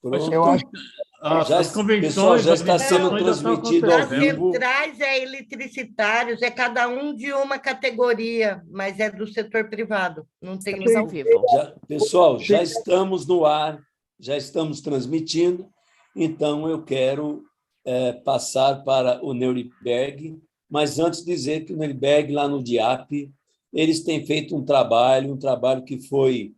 Pronto. Eu acho As convenções, pessoal, já está sendo transmitido ao vivo. As centrais eletricitários, cada um de uma categoria, mas é do setor privado, não tem ao vivo. Pessoal, já estamos no ar, já estamos transmitindo, então eu quero passar para o Neuriberg, mas antes dizer que o Neuriberg, lá no DIAP, eles têm feito um trabalho que foi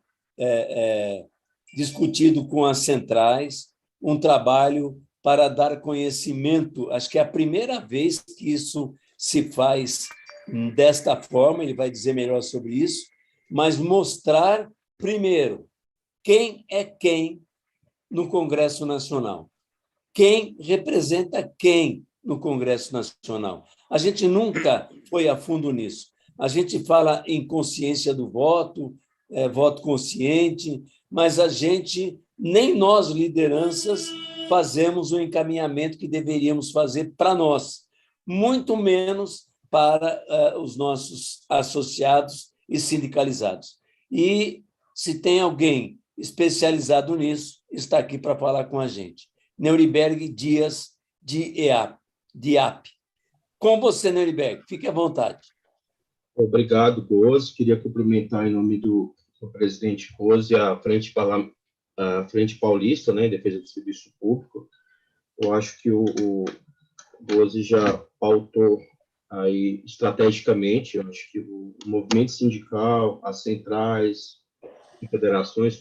discutido com as centrais, um trabalho para dar conhecimento. Acho que é a primeira vez que isso se faz desta forma, ele vai dizer melhor sobre isso, mas mostrar, primeiro, quem é quem no Congresso Nacional, quem representa quem no Congresso Nacional. A gente nunca foi a fundo nisso. A gente fala em consciência do voto, voto consciente, mas a gente, nem nós, lideranças, fazemos o encaminhamento que deveríamos fazer para nós, muito menos para os nossos associados e sindicalizados. E, se tem alguém especializado nisso, está aqui para falar com a gente. Neuriberg Dias, DIAP. Com você, Neuriberg, fique à vontade. Obrigado, Gozi. Queria cumprimentar, em nome do presidente Gozi, a Frente Paulista, né, em defesa do serviço público. Eu acho que o Gozi já pautou aí estrategicamente. Eu acho que o movimento sindical, as centrais, federações,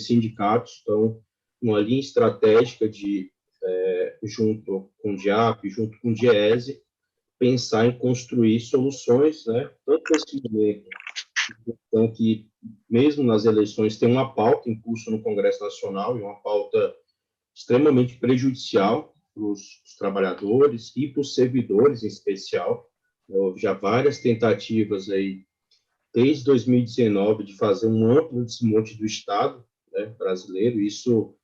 sindicatos estão numa linha estratégica de, junto com o DIAP, junto com o DIEESE, pensar em construir soluções, né, tanto nesse momento, então, que mesmo nas eleições tem uma pauta em curso no Congresso Nacional, e uma pauta extremamente prejudicial para os trabalhadores e para os servidores, em especial. Houve já várias tentativas aí, desde 2019, de fazer um amplo desmonte do Estado, né, brasileiro. Isso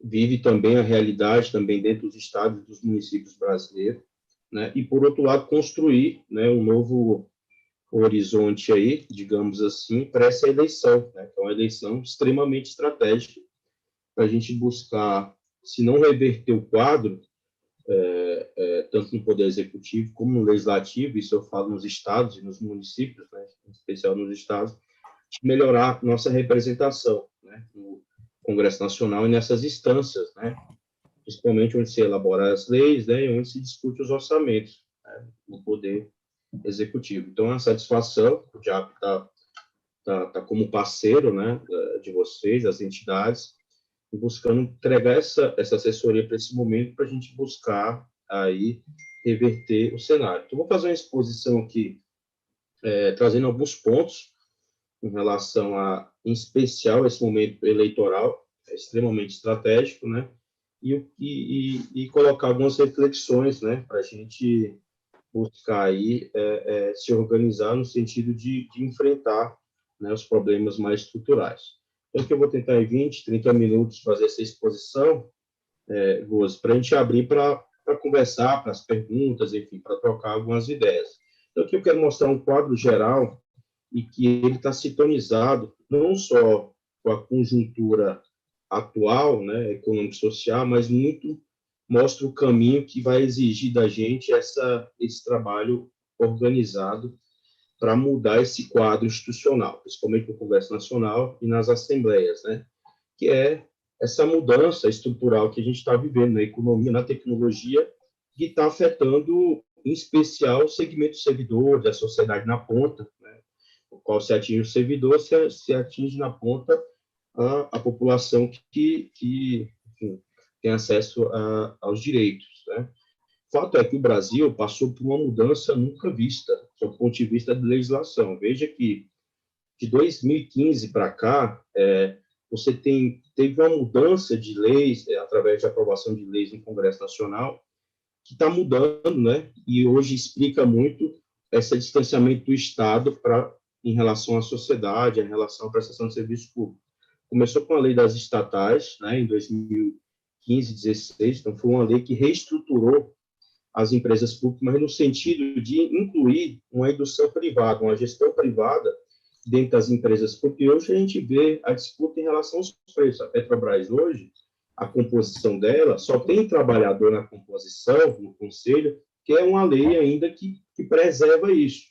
vive também a realidade também dentro dos estados e dos municípios brasileiros, né? E, por outro lado, construir, né, um novo horizonte aí, digamos assim, para essa eleição, né, que é uma eleição extremamente estratégica para a gente buscar, se não reverter o quadro, tanto no Poder Executivo como no Legislativo, isso eu falo nos estados e nos municípios, né, em especial nos estados, de melhorar nossa representação, né, no Congresso Nacional e nessas instâncias, né, principalmente onde se elabora as leis, né, e onde se discute os orçamentos, né, no Poder Executivo. Então, é uma satisfação, o DIAP tá como parceiro, né, de vocês, das entidades, buscando entregar essa assessoria para esse momento, para a gente buscar aí reverter o cenário. Então, vou fazer uma exposição aqui, trazendo alguns pontos em relação em especial, esse momento eleitoral, extremamente estratégico, né, e colocar algumas reflexões, né, para a gente buscar aí se organizar no sentido de enfrentar, né, os problemas mais estruturais. Então, que eu vou tentar em 20, 30 minutos fazer essa exposição, Gozi, para a gente abrir para conversar, para as perguntas, enfim, para trocar algumas ideias. Então, aqui eu quero mostrar um quadro geral e que ele está sintonizado não só com a conjuntura atual, né, econômico-social, mas muito mostra o caminho que vai exigir da gente esse trabalho organizado para mudar esse quadro institucional, principalmente no Congresso Nacional e nas assembleias, né? Que é essa mudança estrutural que a gente está vivendo na economia, na tecnologia, que está afetando, em especial, o segmento servidor, da sociedade na ponta, né? O qual se atinge o servidor, se atinge na ponta a população que enfim, tem acesso aos direitos, né? O fato é que o Brasil passou por uma mudança nunca vista, do ponto de vista da legislação. Veja que, de 2015 para cá, você teve uma mudança de leis, através de aprovação de leis no Congresso Nacional, que está mudando, né? E hoje explica muito esse distanciamento do Estado em relação à sociedade, em relação à prestação de serviço público. Começou com a lei das estatais, né, em 2015, 16, então foi uma lei que reestruturou as empresas públicas, mas no sentido de incluir uma indução privada, uma gestão privada dentro das empresas, porque hoje a gente vê a disputa em relação aos preços. A Petrobras hoje, a composição dela, só tem trabalhador na composição, no conselho, que é uma lei ainda que preserva isso.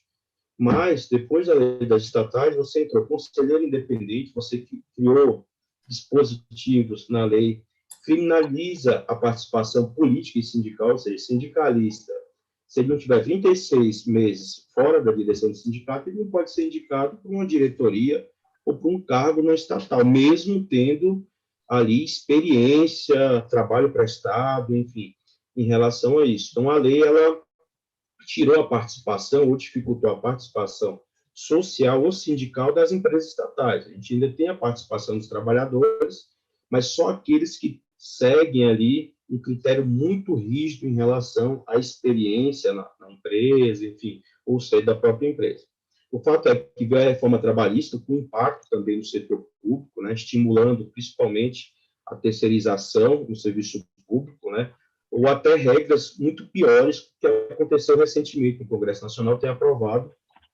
Mas, depois da lei das estatais, você entrou conselheiro independente, você criou dispositivos na lei, criminaliza a participação política e sindical, ou seja, sindicalista. Se ele não tiver 36 meses fora da direção do sindicato, ele não pode ser indicado por uma diretoria ou por um cargo no estatal, mesmo tendo ali experiência, trabalho prestado, enfim, em relação a isso. Então, a lei, ela tirou a participação ou dificultou a participação social ou sindical das empresas estatais. A gente ainda tem a participação dos trabalhadores, mas só aqueles que seguem ali um critério muito rígido em relação à experiência na empresa, enfim, ou seja, da própria empresa. O fato é que veio a reforma trabalhista com impacto também no setor público, né, estimulando principalmente a terceirização no serviço público, né, ou até regras muito piores que aconteceu recentemente. O Congresso Nacional tem aprovado,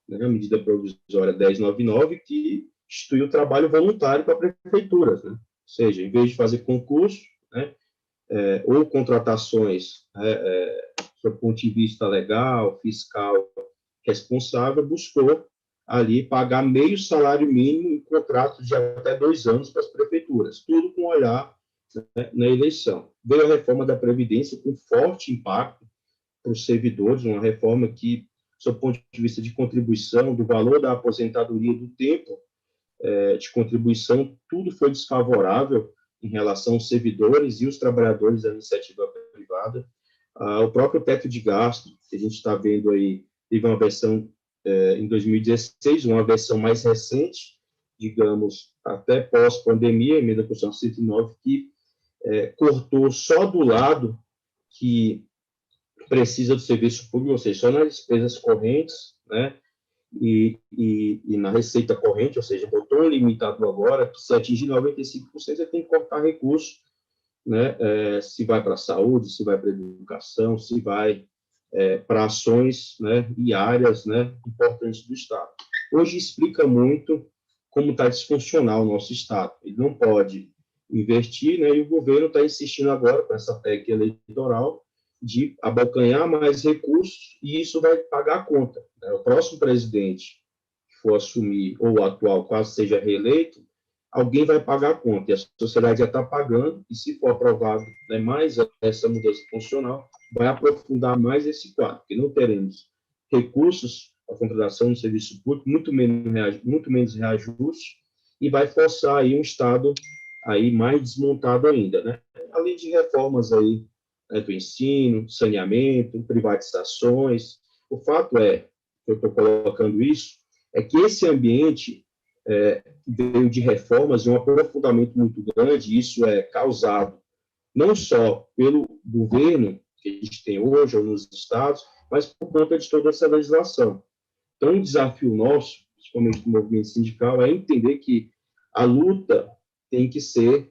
né, a medida provisória 1099, que instituiu o trabalho voluntário para prefeituras, né? Ou seja, em vez de fazer concurso, né, ou contratações, do ponto de vista legal, fiscal, responsável, buscou ali pagar meio salário mínimo em contratos de até 2 anos para as prefeituras, tudo com olhar, né, na eleição. Veio a reforma da Previdência com forte impacto para os servidores, uma reforma que, do ponto de vista de contribuição, do valor da aposentadoria, do tempo de contribuição, tudo foi desfavorável em relação aos servidores e os trabalhadores da iniciativa privada. O próprio teto de gasto, que a gente está vendo aí, teve uma versão em 2016, uma versão mais recente, digamos, até pós-pandemia, a emenda constitucional 109, que cortou só do lado que precisa do serviço público, ou seja, só nas despesas correntes, né, e na receita corrente, ou seja, botou um limitador agora, que se atingir 95%, você tem que cortar recursos, né, se vai para a saúde, se vai para a educação, se vai para ações, né, e áreas, né, importantes do Estado. Hoje explica muito como está disfuncional o nosso Estado. Ele não pode investir, né, e o governo está insistindo agora, com essa PEC eleitoral, de abocanhar mais recursos, e isso vai pagar a conta, né? O próximo presidente que for assumir, ou o atual, caso seja reeleito, alguém vai pagar a conta, e a sociedade já está pagando, e se for aprovado, né, mais essa mudança funcional, vai aprofundar mais esse quadro, porque não teremos recursos para a contratação do serviço público, muito menos reajuste, e vai forçar aí um Estado aí mais desmontado ainda, né? Além de reformas aí, né, do ensino, saneamento, privatizações. O fato é, eu estou colocando isso, é que esse ambiente veio de reformas e um aprofundamento muito grande, e isso é causado não só pelo governo que a gente tem hoje, ou nos estados, mas por conta de toda essa legislação. Então, o desafio nosso, principalmente do movimento sindical, é entender que a luta tem que ser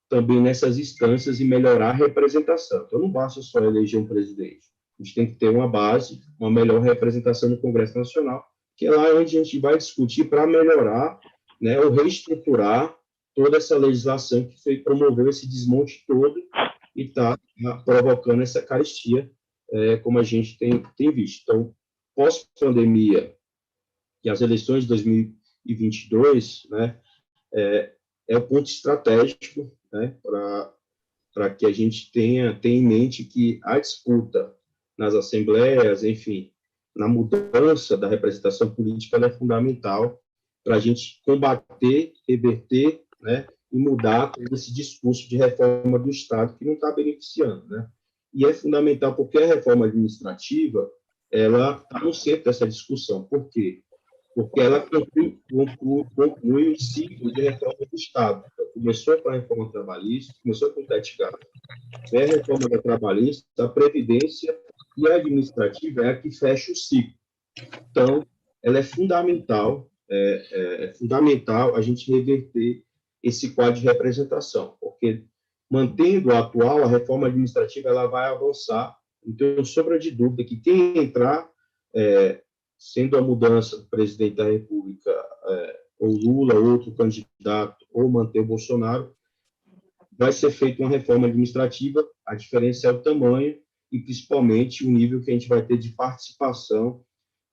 também nessas instâncias e melhorar a representação. Então, não basta só eleger um presidente. A gente tem que ter uma base, uma melhor representação no Congresso Nacional, que é lá onde a gente vai discutir para melhorar, né, ou reestruturar toda essa legislação que promoveu esse desmonte todo e está provocando essa carestia, como a gente tem visto. Então, pós-pandemia e as eleições de 2022, né, é o ponto estratégico, né, para que a gente tenha em mente que a disputa nas assembleias, enfim, na mudança da representação política, ela é fundamental para a gente combater, reverter, né, e mudar todo esse discurso de reforma do Estado que não está beneficiando, né? E é fundamental porque a reforma administrativa, ela está no centro dessa discussão. Por quê? Porque ela conclui o ciclo de reforma do Estado. Então, começou com a reforma trabalhista, começou com o teto de gasto, a reforma da trabalhista, a previdência e a administrativa é a que fecha o ciclo. Então, ela é fundamental a gente reverter esse quadro de representação, porque mantendo a atual, a reforma administrativa ela vai avançar. Não tenho sombra de dúvida que quem entrar, sendo a mudança do presidente da República ou Lula, outro candidato, ou manter o Bolsonaro, vai ser feita uma reforma administrativa, a diferença é o tamanho e, principalmente, o nível que a gente vai ter de participação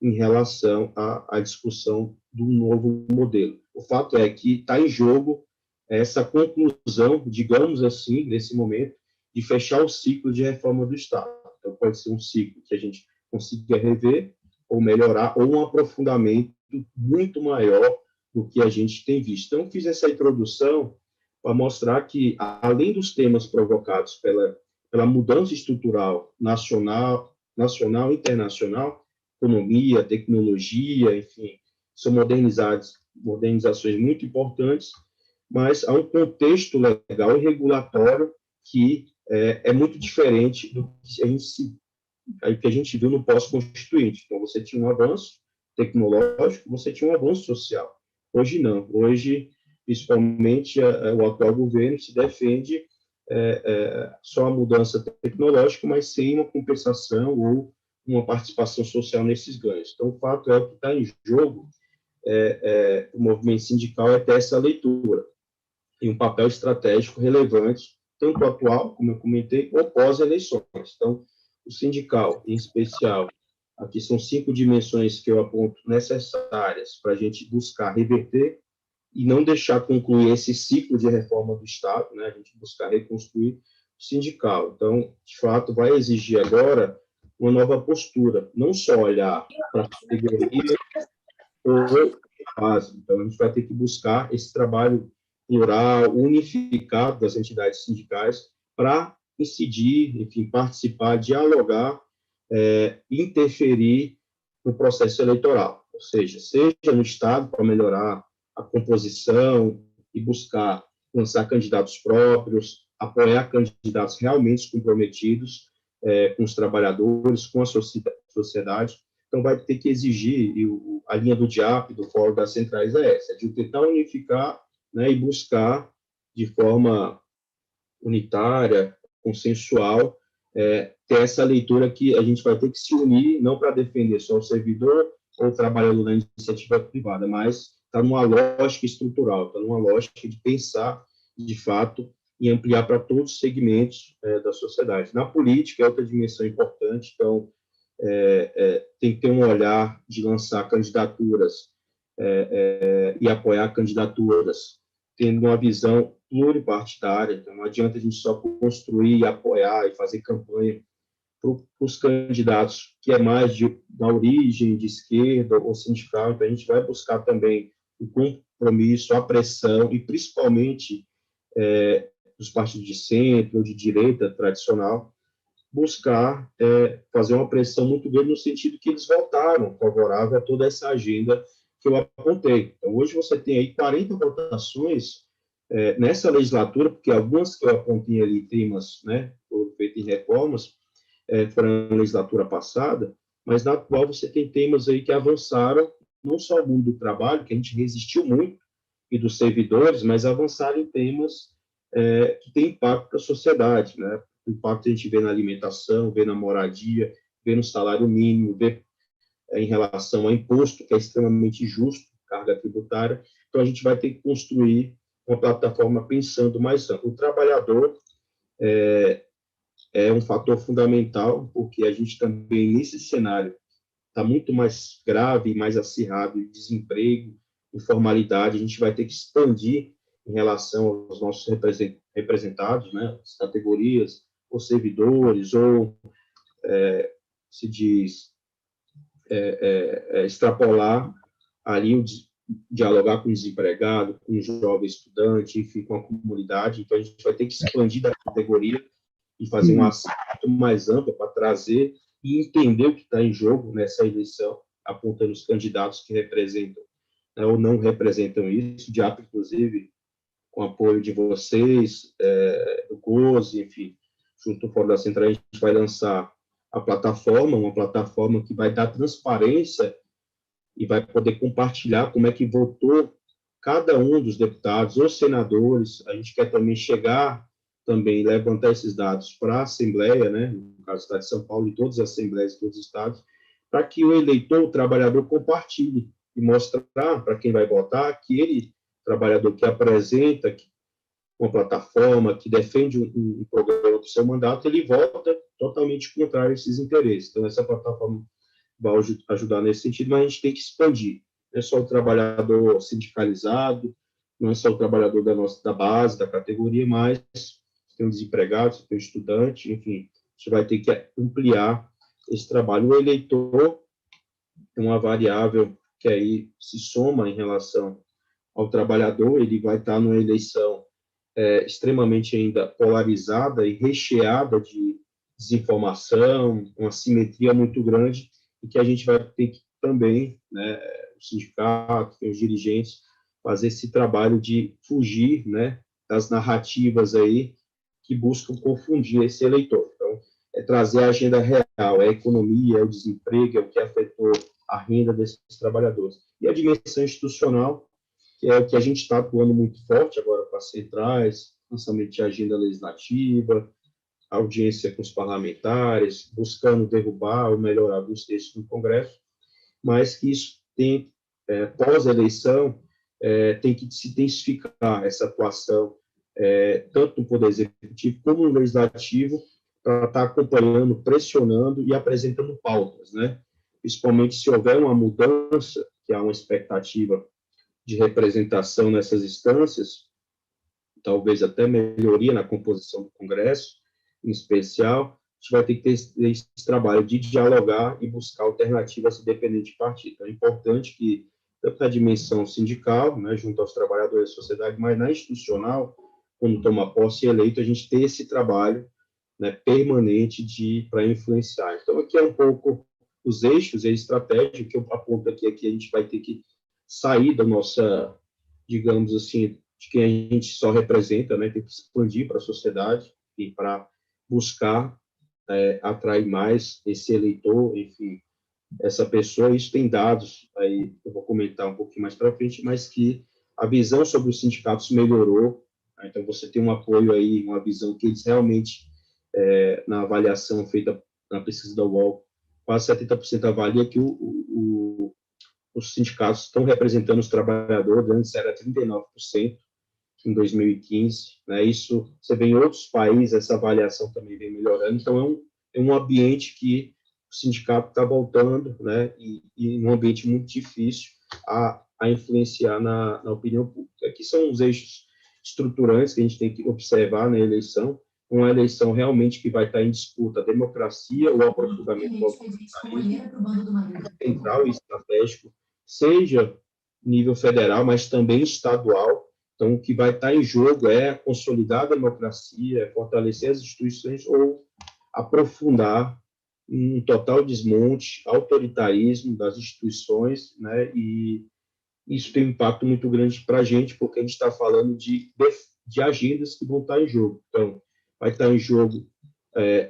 em relação à discussão do novo modelo. O fato é que está em jogo essa conclusão, digamos assim, nesse momento, de fechar o ciclo de reforma do Estado. Então, pode ser um ciclo que a gente consiga rever ou melhorar, ou um aprofundamento muito maior do que a gente tem visto. Então, fiz essa introdução para mostrar que, além dos temas provocados pela mudança estrutural nacional e internacional, economia, tecnologia, enfim, são modernizações muito importantes, mas há um contexto legal e regulatório que é muito diferente do que a gente viu no pós-constituinte. Então, você tinha um avanço tecnológico, você tinha um avanço social. Hoje, não. Hoje, principalmente, o atual governo se defende só a mudança tecnológica, mas sem uma compensação ou uma participação social nesses ganhos. Então, o fato é que está em jogo, o movimento sindical é ter essa leitura e um papel estratégico relevante, tanto atual, como eu comentei, ou pós-eleições. Então, o sindical, em especial, aqui são 5 dimensões que eu aponto necessárias para a gente buscar reverter e não deixar concluir esse ciclo de reforma do Estado, né? A gente buscar reconstruir o sindical. Então, de fato, vai exigir agora uma nova postura, não só olhar para a categoria ou base. Então, a gente vai ter que buscar esse trabalho plural, unificado das entidades sindicais para incidir, enfim, participar, dialogar, interferir no processo eleitoral. Ou seja no Estado para melhorar a composição e buscar lançar candidatos próprios, apoiar candidatos realmente comprometidos com os trabalhadores, com a sociedade. Então, vai ter que exigir, e a linha do DIAP, do Fórum das Centrais, é essa, de tentar unificar, né, e buscar, de forma unitária, consensual, ter essa leitura que a gente vai ter que se unir, não para defender só o servidor ou o trabalhador da iniciativa privada, mas está numa lógica estrutural, está numa lógica de pensar, de fato, e ampliar para todos os segmentos da sociedade. Na política, é outra dimensão importante, então, tem que ter um olhar de lançar candidaturas e apoiar candidaturas, tendo uma visão pluripartidária. Então, não adianta a gente só construir, apoiar e fazer campanha para os candidatos que é mais da origem de esquerda ou sindical. Então, a gente vai buscar também o compromisso, a pressão, e principalmente dos partidos de centro ou de direita tradicional, buscar fazer uma pressão muito grande no sentido que eles votaram favorável a toda essa agenda que eu apontei. Então, hoje você tem aí 40 votações nessa legislatura, porque algumas que eu apontei ali, temas, né, foram feitas em reformas, foram na legislatura passada, mas na atual você tem temas aí que avançaram, não só o mundo do trabalho, que a gente resistiu muito, e dos servidores, mas avançaram em temas que têm impacto para a sociedade, né? O impacto a gente vê na alimentação, vê na moradia, vê no salário mínimo, vê em relação ao imposto, que é extremamente justo, carga tributária. Então, a gente vai ter que construir uma plataforma pensando mais amplo. O trabalhador é um fator fundamental, porque a gente também, nesse cenário, está muito mais grave, mais acirrado, desemprego, informalidade, a gente vai ter que expandir em relação aos nossos representados, né, as categorias, ou servidores, ou, se diz, extrapolar ali, dialogar com o desempregado, com o jovem estudante, enfim, com a comunidade. Então, a gente vai ter que expandir da categoria e fazer uma ação mais ampla para trazer e entender o que está em jogo nessa eleição, apontando os candidatos que representam, né, ou não representam isso, de ato, inclusive, com apoio de vocês, do COSE, enfim, junto ao Fórum da Central, a gente vai lançar a plataforma, uma plataforma que vai dar transparência e vai poder compartilhar como é que votou cada um dos deputados ou senadores. A gente quer também chegar, também levantar esses dados para a Assembleia, né, no caso do Estado de São Paulo, e todas as Assembleias de todos os estados, para que o eleitor, o trabalhador, compartilhe e mostrar para quem vai votar aquele trabalhador que apresenta uma plataforma, que defende um programa do seu mandato, ele vota totalmente contrário a esses interesses. Então, essa plataforma vai ajudar nesse sentido, mas a gente tem que expandir. Não é só o trabalhador sindicalizado, não é só o trabalhador da base, da categoria, mas tem um desempregado, tem um estudante, enfim, a gente vai ter que ampliar esse trabalho. O eleitor é uma variável que aí se soma em relação ao trabalhador, ele vai estar numa eleição extremamente ainda polarizada e recheada de desinformação, uma simetria muito grande, e que a gente vai ter que também, né, o sindicato, os dirigentes, fazer esse trabalho de fugir, né, das narrativas aí que buscam confundir esse eleitor. Então, é trazer a agenda real, é a economia, é o desemprego, é o que afetou a renda desses trabalhadores. E a dimensão institucional, que é o que a gente está atuando muito forte agora para as centrais, lançamento de agenda legislativa, audiência com os parlamentares, buscando derrubar ou melhorar alguns textos no Congresso, mas que isso tem, pós-eleição, tem que se intensificar essa atuação, tanto no Poder Executivo como no Legislativo, para estar acompanhando, pressionando e apresentando pautas, né? Principalmente se houver uma mudança, que há uma expectativa de representação nessas instâncias, talvez até melhoria na composição do Congresso, em especial, a gente vai ter que ter esse trabalho de dialogar e buscar alternativas independente de partido. Então, é importante que, tanto na dimensão sindical, né, junto aos trabalhadores da sociedade, mas na institucional, quando toma posse eleito, a gente ter esse trabalho, né, permanente para influenciar. Então, aqui é um pouco os eixos e a estratégia que eu aponto aqui, a gente vai ter que sair da nossa, digamos assim, de quem a gente só representa, né, tem que expandir para a sociedade e para buscar atrair mais esse eleitor, enfim, essa pessoa. Isso tem dados, aí eu vou comentar um pouquinho mais para frente, mas que a visão sobre os sindicatos melhorou, né? Então você tem um apoio aí, uma visão que eles realmente, na avaliação feita na pesquisa da UOL, quase 70% avalia que os sindicatos estão representando os trabalhadores, antes era 39%, em 2015, né? Isso você vê em outros países, essa avaliação também vem melhorando. Então é um ambiente que o sindicato está voltando, né? E um ambiente muito difícil a influenciar na opinião pública. Aqui são os eixos estruturantes que a gente tem que observar na eleição. Uma eleição realmente que vai estar em disputa a democracia, o aprofundamento do autoritarismo central e estratégico, seja nível federal, mas também estadual. Então, o que vai estar em jogo é consolidar a democracia, fortalecer as instituições ou aprofundar um total desmonte, autoritarismo das instituições, né? E isso tem um impacto muito grande para a gente, porque a gente está falando de agendas que vão estar em jogo. Então, vai estar em jogo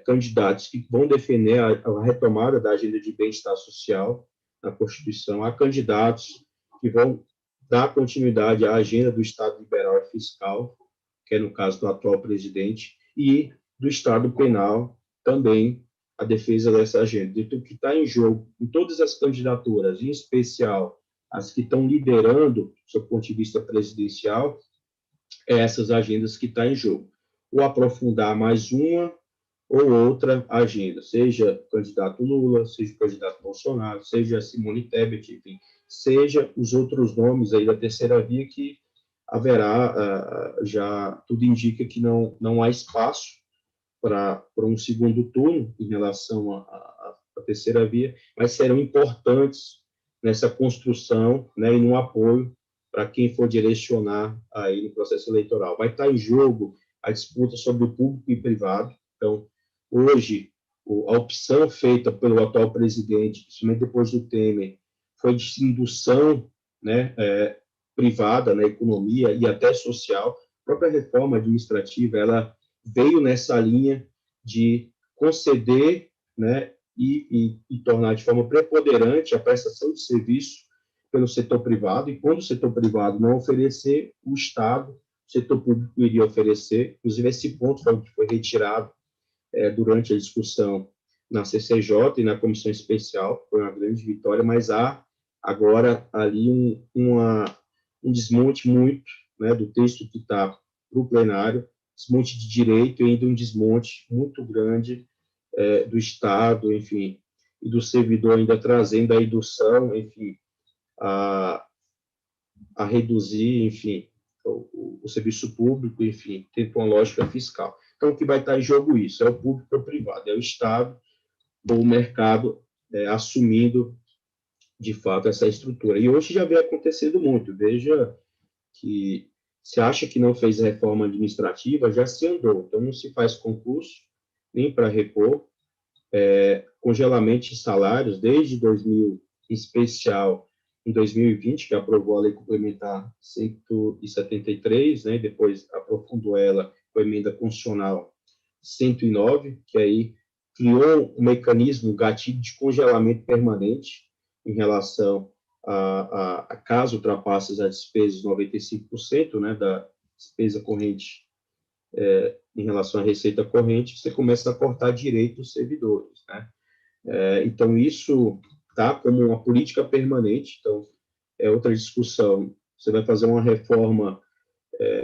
candidatos que vão defender a retomada da agenda de bem-estar social na Constituição, há candidatos que vão dar continuidade à agenda do Estado liberal e fiscal, que é no caso do atual presidente, e do Estado penal também, a defesa dessa agenda. Então, o que está em jogo em todas as candidaturas, em especial as que estão liderando, do seu ponto de vista presidencial, essas agendas que estão em jogo. Ou aprofundar mais uma ou outra agenda, seja o candidato Lula, seja o candidato Bolsonaro, seja Simone Tebet, enfim, seja os outros nomes aí da terceira via, que haverá, já tudo indica que não há espaço para um segundo turno em relação à terceira via, mas serão importantes nessa construção, né, e no apoio para quem for direcionar aí no processo eleitoral. Vai estar em jogo a disputa sobre o público e privado. Então, hoje, a opção feita pelo atual presidente, principalmente depois do Temer, foi de indução, né, privada na economia e até social. A própria reforma administrativa, ela veio nessa linha de conceder, né, e tornar de forma preponderante a prestação de serviço pelo setor privado, e quando o setor privado não oferecer, o Estado, o setor público iria oferecer. Inclusive, esse ponto foi retirado durante a discussão na CCJ e na comissão especial, foi uma grande vitória, mas há agora ali um desmonte muito, né, do texto que está para o plenário, desmonte de direito e ainda um desmonte muito grande do Estado, enfim, e do servidor ainda trazendo a indução, enfim, a reduzir, enfim, o serviço público, enfim, tendo uma lógica fiscal. Então, o que vai estar em jogo isso? É o público ou o privado, é o Estado ou o mercado assumindo, de fato, essa estrutura. E hoje já vem acontecendo muito. Veja que se acha que não fez reforma administrativa, já se andou. Então, não se faz concurso nem para repor, congelamento de salários desde 2000, em especial em 2020, que aprovou a Lei Complementar 173, né, depois aprofundou ela com a Emenda Constitucional 109, que aí criou um mecanismo, um gatilho de congelamento permanente em relação a caso ultrapasse as despesas 95%, né, da despesa corrente em relação à receita corrente, você começa a cortar direito dos servidores, né? Então, isso está como uma política permanente, então, é outra discussão. Você vai fazer uma reforma,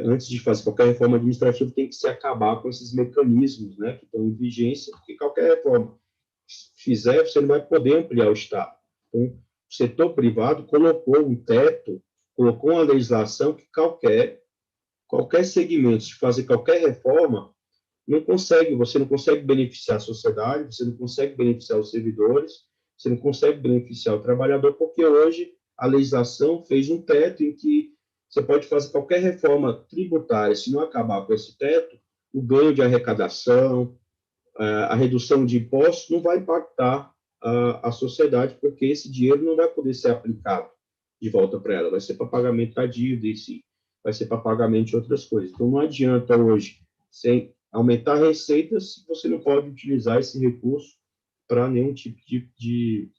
antes de fazer qualquer reforma administrativa, tem que se acabar com esses mecanismos, né, que estão em vigência, porque qualquer reforma que fizer, você não vai poder ampliar o Estado. Então, o setor privado colocou um teto, colocou uma legislação que qualquer segmento de fazer qualquer reforma você não consegue beneficiar a sociedade, você não consegue beneficiar os servidores, você não consegue beneficiar o trabalhador, porque hoje a legislação fez um teto em que você pode fazer qualquer reforma tributária, se não acabar com esse teto, o ganho de arrecadação, a redução de impostos não vai impactar a sociedade, porque esse dinheiro não vai poder ser aplicado de volta para ela, vai ser para pagamento da dívida, e sim, vai ser para pagamento de outras coisas. Então, não adianta hoje, sem aumentar receitas, se você não pode utilizar esse recurso para nenhum tipo de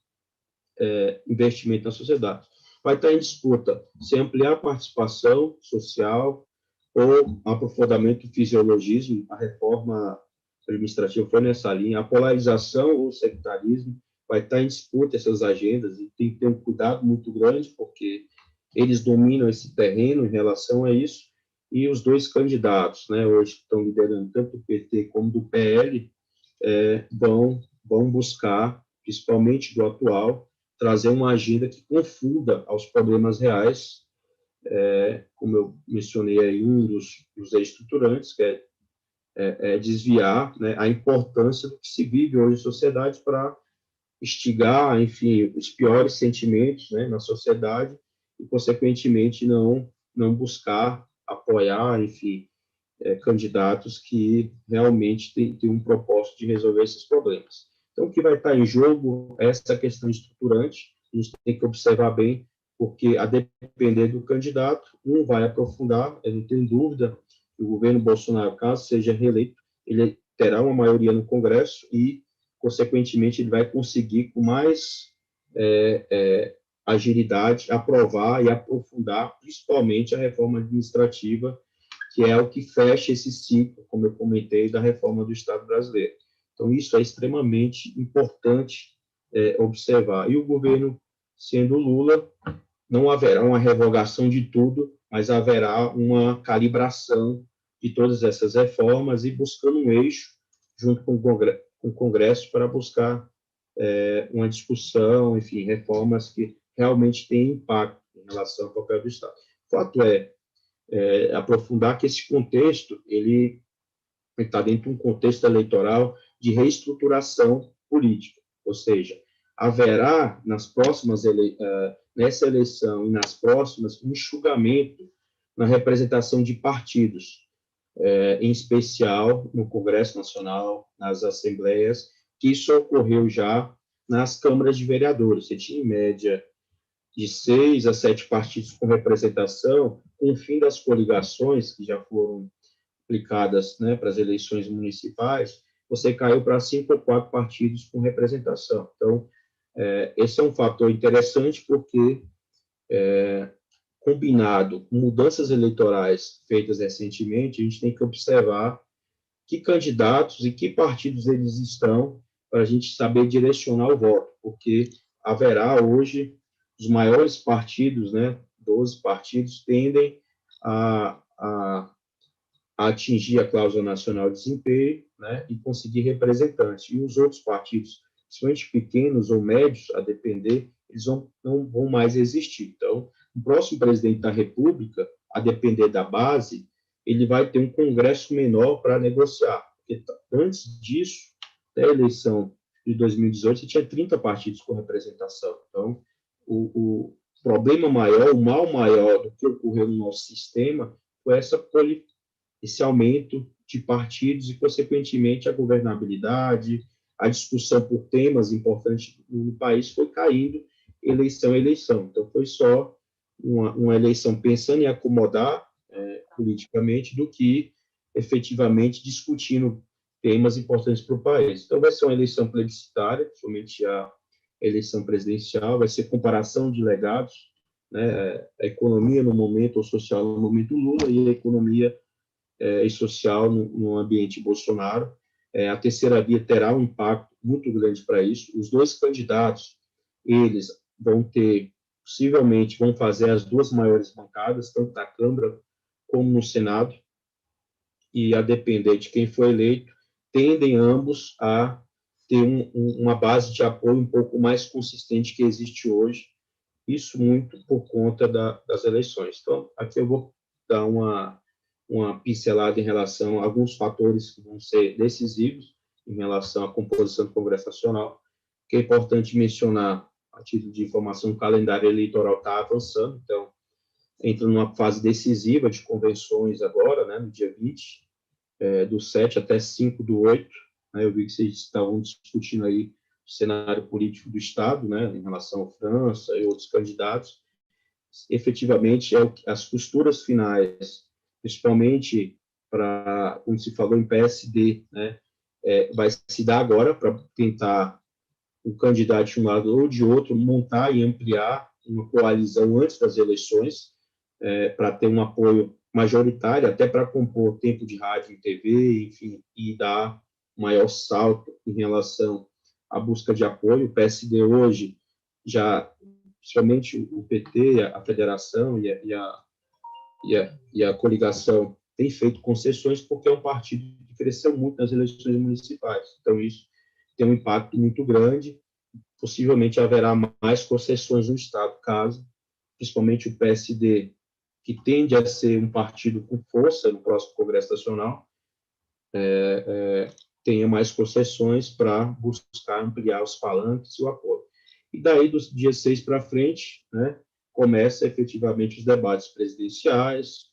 investimento na sociedade. Vai estar em disputa se ampliar a participação social ou aprofundamento do fisiologismo. A reforma administrativa foi nessa linha. A polarização ou o sectarismo vai estar em disputa essas agendas e tem que ter um cuidado muito grande, porque eles dominam esse terreno em relação a isso, e os dois candidatos, né, hoje que estão liderando tanto do PT como do PL, vão buscar, principalmente do atual, trazer uma agenda que confunda aos problemas reais, como eu mencionei aí, um dos estruturantes, que é desviar, né, a importância do que se vive hoje em sociedade para instigar, enfim, os piores sentimentos, né, na sociedade e, consequentemente, não buscar apoiar, enfim, candidatos que realmente têm um propósito de resolver esses problemas. Então, o que vai estar em jogo é essa questão estruturante, a gente tem que observar bem, porque, a depender do candidato, um vai aprofundar, eu não tenho dúvida, que o governo Bolsonaro, caso seja reeleito, ele terá uma maioria no Congresso e, consequentemente, ele vai conseguir, com mais agilidade, aprovar e aprofundar, principalmente, a reforma administrativa, que é o que fecha esse ciclo, como eu comentei, da reforma do Estado brasileiro. Então, isso é extremamente importante observar. E o governo, sendo Lula, não haverá uma revogação de tudo, mas haverá uma calibração de todas essas reformas e buscando um eixo, junto com o Congresso, para buscar uma discussão, enfim, reformas que realmente têm impacto em relação ao papel do Estado. O fato aprofundar que esse contexto ele está dentro de um contexto eleitoral de reestruturação política, ou seja, haverá nessa eleição e nas próximas um enxugamento na representação de partidos, em especial no Congresso Nacional, nas assembleias, que isso ocorreu já nas câmaras de vereadores. Você tinha, em média, de 6 a 7 partidos com representação, com o fim das coligações, que já foram aplicadas, né, para as eleições municipais, você caiu para 5 ou 4 partidos com representação. Então, esse é um fator interessante, porque, combinado com mudanças eleitorais feitas recentemente, a gente tem que observar que candidatos e que partidos eles estão, para a gente saber direcionar o voto, porque haverá hoje os maiores partidos, né, 12 partidos, tendem a atingir a cláusula nacional de desempenho, né, e conseguir representantes. E os outros partidos, principalmente pequenos ou médios, a depender, eles não vão mais existir. Então, o próximo presidente da República, a depender da base, ele vai ter um congresso menor para negociar. Porque antes disso, até a eleição de 2018, você tinha 30 partidos com representação. Então, o problema maior, o mal maior do que ocorreu no nosso sistema foi esse aumento de partidos e, consequentemente, a governabilidade, a discussão por temas importantes no país foi caindo eleição a eleição. Então, foi só uma eleição pensando em acomodar politicamente do que efetivamente discutindo temas importantes para o país. Então, vai ser uma eleição plebiscitária, somente a eleição presidencial, vai ser comparação de legados, né? A economia no momento, o social no momento Lula, e a economia e social no ambiente Bolsonaro. A terceira via terá um impacto muito grande para isso. Os dois candidatos, eles possivelmente vão fazer as duas maiores bancadas, tanto na Câmara como no Senado, e a depender de quem for eleito, tendem ambos a ter uma base de apoio um pouco mais consistente que existe hoje, isso muito por conta das eleições. Então, aqui eu vou dar uma pincelada em relação a alguns fatores que vão ser decisivos em relação à composição do Congresso Nacional, que é importante mencionar, a título de informação, o calendário eleitoral está avançando, então, entra numa fase decisiva de convenções agora, né, no dia 20, do 7 até 5 do 8, né, eu vi que vocês estavam discutindo aí o cenário político do Estado, né, em relação à França e outros candidatos. Efetivamente, as costuras finais, principalmente para, como se falou, em PSD, né, vai se dar agora para tentar o candidato de um lado ou de outro montar e ampliar uma coalizão antes das eleições, para ter um apoio majoritário, até para compor tempo de rádio e TV, enfim, e dar maior salto em relação à busca de apoio. O PSD hoje já, principalmente o PT, a federação e a coligação tem feito concessões porque é um partido que cresceu muito nas eleições municipais. Então, isso tem um impacto muito grande. Possivelmente haverá mais concessões no Estado, caso, principalmente o PSD, que tende a ser um partido com força no próximo Congresso Nacional, tenha mais concessões para buscar ampliar os palanques e o apoio. E daí, dos dias 6 para frente, né, começa efetivamente os debates presidenciais,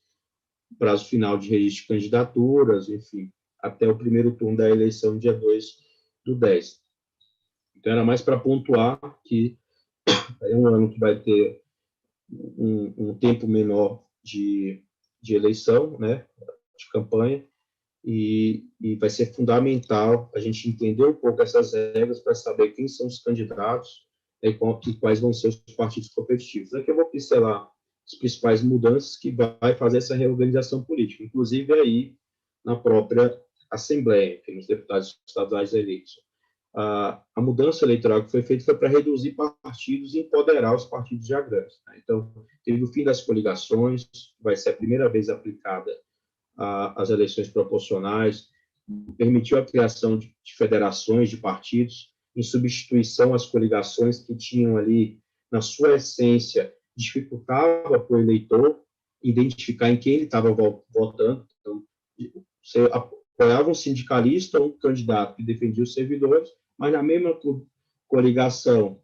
prazo final de registro de candidaturas, enfim, até o primeiro turno da eleição, dia 2 do 10. Então, era mais para pontuar que é um ano que vai ter um tempo menor de eleição, né, de campanha, e vai ser fundamental a gente entender um pouco essas regras para saber quem são os candidatos e quais vão ser os partidos competitivos. Aqui eu vou pincelar as principais mudanças que vai fazer essa reorganização política, inclusive aí na própria Assembleia, que os deputados estaduais eleitos. A mudança eleitoral que foi feita foi para reduzir partidos e empoderar os partidos já grandes. Né? Então, teve o fim das coligações, vai ser a primeira vez aplicada às eleições proporcionais, permitiu a criação de federações de partidos, em substituição às coligações que tinham ali, na sua essência, dificultava para o eleitor identificar em quem ele estava votando. Então, você apoiava um sindicalista ou um candidato que defendia os servidores, mas na mesma coligação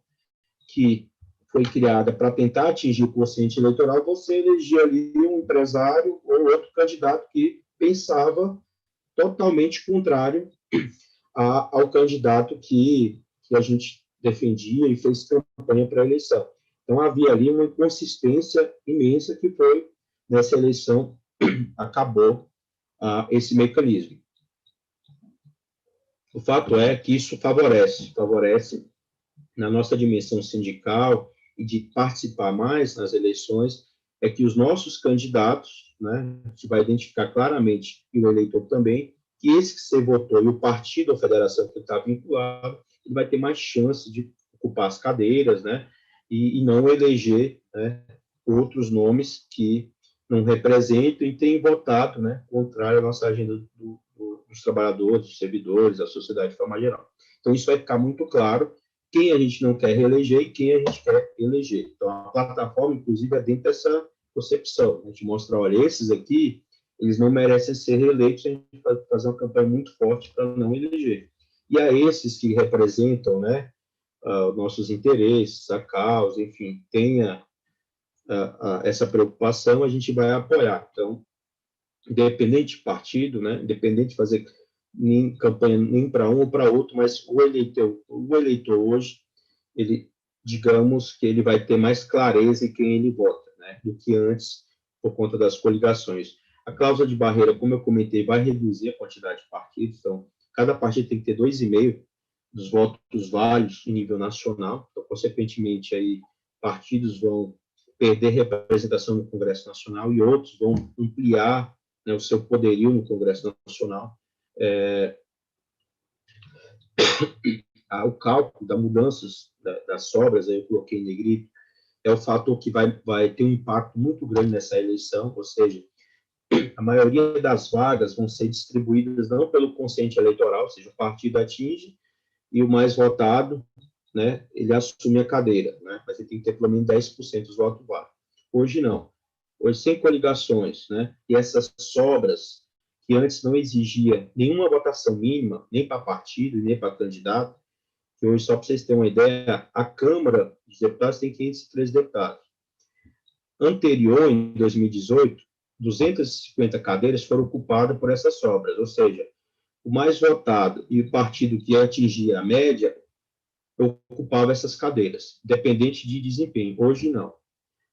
que foi criada para tentar atingir o quociente eleitoral, você elegia ali um empresário ou outro candidato que pensava totalmente contrário ao candidato que a gente defendia e fez campanha para a eleição. Então, havia ali uma inconsistência imensa que foi, nessa eleição, acabou esse mecanismo. O fato é que isso favorece na nossa dimensão sindical e de participar mais nas eleições, é que os nossos candidatos, né, a gente vai identificar claramente, e o eleitor também, que esse que você votou e o partido ou federação que está vinculado, ele vai ter mais chance de ocupar as cadeiras, né, e não eleger, né, outros nomes que não representam e têm votado, né, contrário à nossa agenda dos trabalhadores, dos servidores, da sociedade de forma geral. Então, isso vai ficar muito claro quem a gente não quer reeleger e quem a gente quer eleger. Então, a plataforma, inclusive, é dentro dessa concepção. A gente mostra, olha, esses aqui, eles não merecem ser reeleitos, a gente vai fazer uma campanha muito forte para não eleger. E a esses que representam, né, nossos interesses, a causa, enfim, tenha essa preocupação, a gente vai apoiar. Então, independente de partido, né, independente de fazer nem campanha nem para um ou para outro, mas o eleitor hoje, ele, digamos que ele vai ter mais clareza em quem ele vota, né, do que antes, por conta das coligações. A cláusula de barreira, como eu comentei, vai reduzir a quantidade de partidos, então, cada partido tem que ter 2,5 dos votos válidos em nível nacional, então, consequentemente, aí, partidos vão perder representação no Congresso Nacional e outros vão ampliar, né, o seu poderio no Congresso Nacional. O cálculo das mudanças das sobras, aí eu coloquei em negrito, é o fator que vai ter um impacto muito grande nessa eleição, ou seja, a maioria das vagas vão ser distribuídas não pelo quociente eleitoral, ou seja, o partido atinge e o mais votado, né, ele assume a cadeira, né, mas ele tem que ter pelo menos 10% dos votos válidos. Hoje não. Hoje, sem coligações, né, e essas sobras, que antes não exigia nenhuma votação mínima, nem para partido e nem para candidato, que hoje, só para vocês terem uma ideia, a Câmara dos Deputados tem 513 deputados. Anterior, em 2018, 250 cadeiras foram ocupadas por essas sobras, ou seja, o mais votado e o partido que atingia a média ocupava essas cadeiras, independente de desempenho. Hoje, não.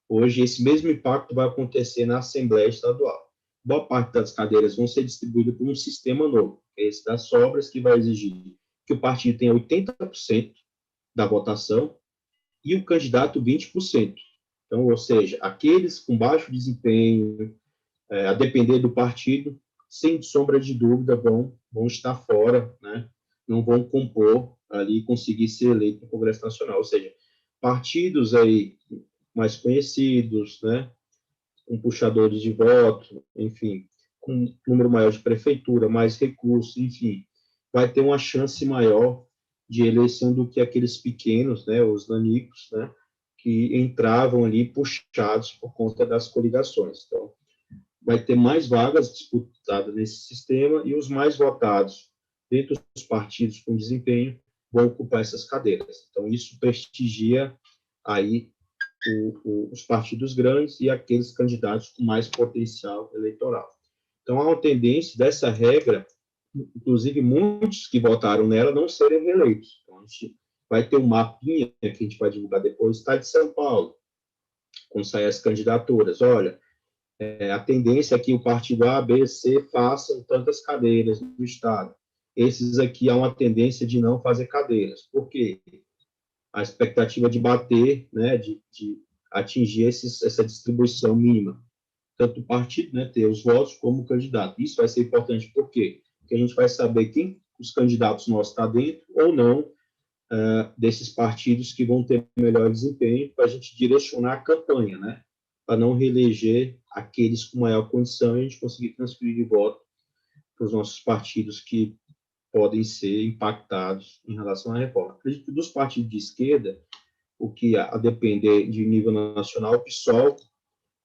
Hoje, esse mesmo impacto vai acontecer na Assembleia Estadual. Boa parte das cadeiras vão ser distribuídas por um sistema novo, que é esse das sobras, que vai exigir que o partido tenha 80% da votação e o candidato 20%. Então, ou seja, aqueles com baixo desempenho, a depender do partido, sem sombra de dúvida, vão estar fora, né? Não vão compor ali e conseguir ser eleito no Congresso Nacional. Ou seja, partidos aí mais conhecidos, né, com puxadores de voto, enfim, com um número maior de prefeitura, mais recursos, enfim, vai ter uma chance maior de eleição do que aqueles pequenos, né, os nanicos, né, que entravam ali puxados por conta das coligações. Então, vai ter mais vagas disputadas nesse sistema e os mais votados dentro dos partidos com desempenho vão ocupar essas cadeiras. Então, isso prestigia aí os partidos grandes e aqueles candidatos com mais potencial eleitoral. Então, há uma tendência dessa regra, inclusive muitos que votaram nela, não serem reeleitos. Então, a gente vai ter um mapinha que a gente vai divulgar depois, está de São Paulo, quando sair as candidaturas. Olha, a tendência é que o partido A, B, C façam tantas cadeiras no Estado. Esses aqui há uma tendência de não fazer cadeiras. Por quê? A expectativa de bater, né, de atingir essa distribuição mínima. Tanto o partido, né, ter os votos, como o candidato. Isso vai ser importante, por quê? Porque a gente vai saber quem os candidatos nossos estão dentro ou não desses partidos que vão ter melhor desempenho para a gente direcionar a campanha, né? Para não reeleger aqueles com maior condição e a gente conseguir transferir de voto para os nossos partidos que podem ser impactados em relação à reforma. Acredito que dos partidos de esquerda, o que a depender de nível nacional, o PSOL,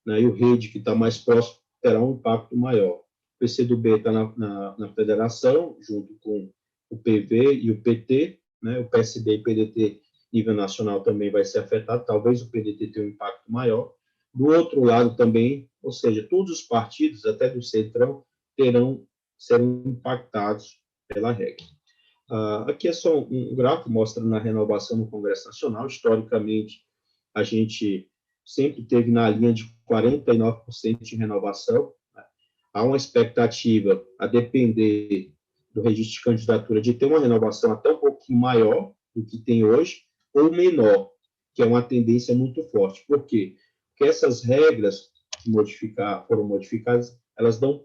né, e o Rede, que está mais próximo, terá um impacto maior. O PCdoB está na federação, junto com o PV e o PT, né, o PSD e o PDT, nível nacional, também vai ser afetado, talvez o PDT tenha um impacto maior. Do outro lado também, ou seja, todos os partidos, até do Centrão, serão impactados pela regra. Aqui é só um gráfico mostrando a renovação no Congresso Nacional. Historicamente, a gente sempre teve na linha de 49% de renovação. Há uma expectativa, a depender do registro de candidatura, de ter uma renovação até um pouquinho maior do que tem hoje, ou menor, que é uma tendência muito forte. Por quê? Porque essas regras que foram modificadas, elas dão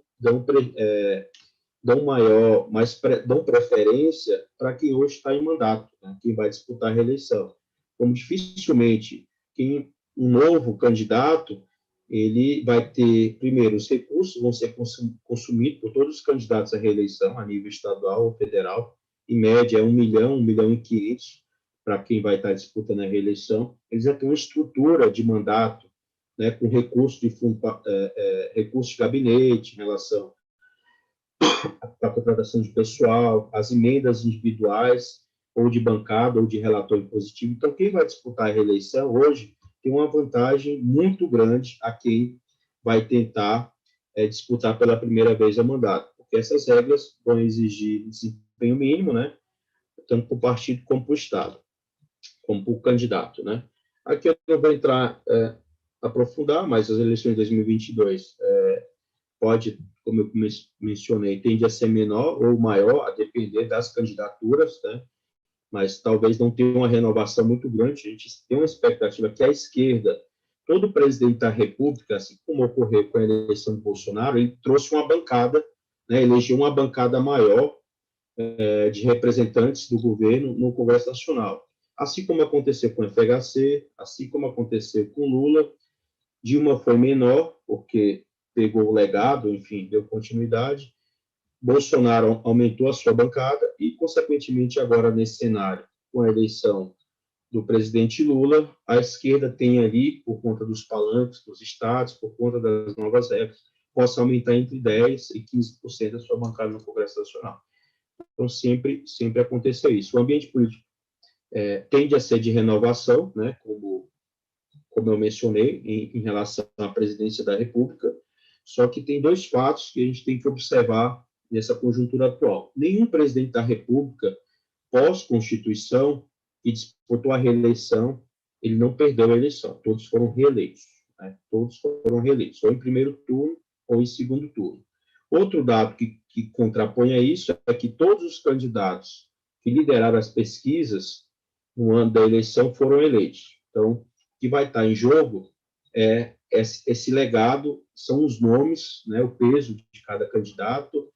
preferência para quem hoje está em mandato, né? Quem vai disputar a reeleição. Como dificilmente um novo candidato, ele vai ter, primeiro, os recursos vão ser consumidos por todos os candidatos à reeleição, a nível estadual ou federal, em média é 1 milhão, 1 milhão e 500, para quem vai estar disputando a reeleição. Eles já têm uma estrutura de mandato, né, com recursos de fundo, recursos de gabinete, em relação à contratação de pessoal, as emendas individuais, ou de bancada, ou de relator impositivo. Então, quem vai disputar a reeleição hoje tem uma vantagem muito grande a quem vai tentar disputar pela primeira vez o mandato, porque essas regras vão exigir desempenho mínimo, né, tanto para o partido como para o Estado, como para o candidato, né. Aqui eu não vou entrar, aprofundar, mas as eleições de 2022 pode, como eu mencionei, tende a ser menor ou maior, a depender das candidaturas, né, mas talvez não tenha uma renovação muito grande. A gente tem uma expectativa que a esquerda, todo presidente da República, assim como ocorreu com a eleição de Bolsonaro, ele trouxe uma bancada, né, elegeu uma bancada maior de representantes do governo no Congresso Nacional. Assim como aconteceu com o FHC, assim como aconteceu com Lula. Dilma foi menor, porque pegou o legado, enfim, deu continuidade. Bolsonaro aumentou a sua bancada e, consequentemente, agora nesse cenário, com a eleição do presidente Lula, a esquerda tem ali, por conta dos palanques dos estados, por conta das novas regras, possa aumentar entre 10% e 15% da sua bancada no Congresso Nacional. Então, sempre aconteceu isso. O ambiente político tende a ser de renovação, né, como eu mencionei, em relação à presidência da República, só que tem dois fatos que a gente tem que observar nessa conjuntura atual. Nenhum presidente da República, pós-Constituição, que disputou a reeleição, ele não perdeu a eleição, todos foram reeleitos, né? Todos foram reeleitos, ou em primeiro turno ou em segundo turno. Outro dado que contrapõe a isso é que todos os candidatos que lideraram as pesquisas no ano da eleição foram eleitos. Então, o que vai estar em jogo é esse legado, são os nomes, né, o peso de cada candidato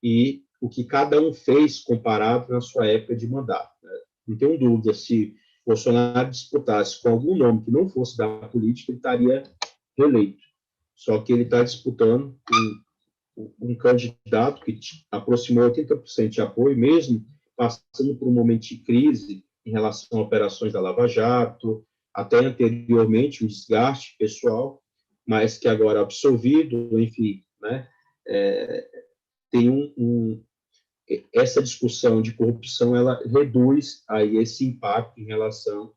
e o que cada um fez comparado na sua época de mandato, né? Não tenho dúvida, se Bolsonaro disputasse com algum nome que não fosse da política, ele estaria reeleito. Só que ele está disputando um candidato que aproximou 80% de apoio, mesmo passando por um momento de crise em relação a operações da Lava Jato, até anteriormente um desgaste pessoal, mas que agora é absolvido, enfim, né, tem essa discussão de corrupção, ela reduz aí esse impacto em relação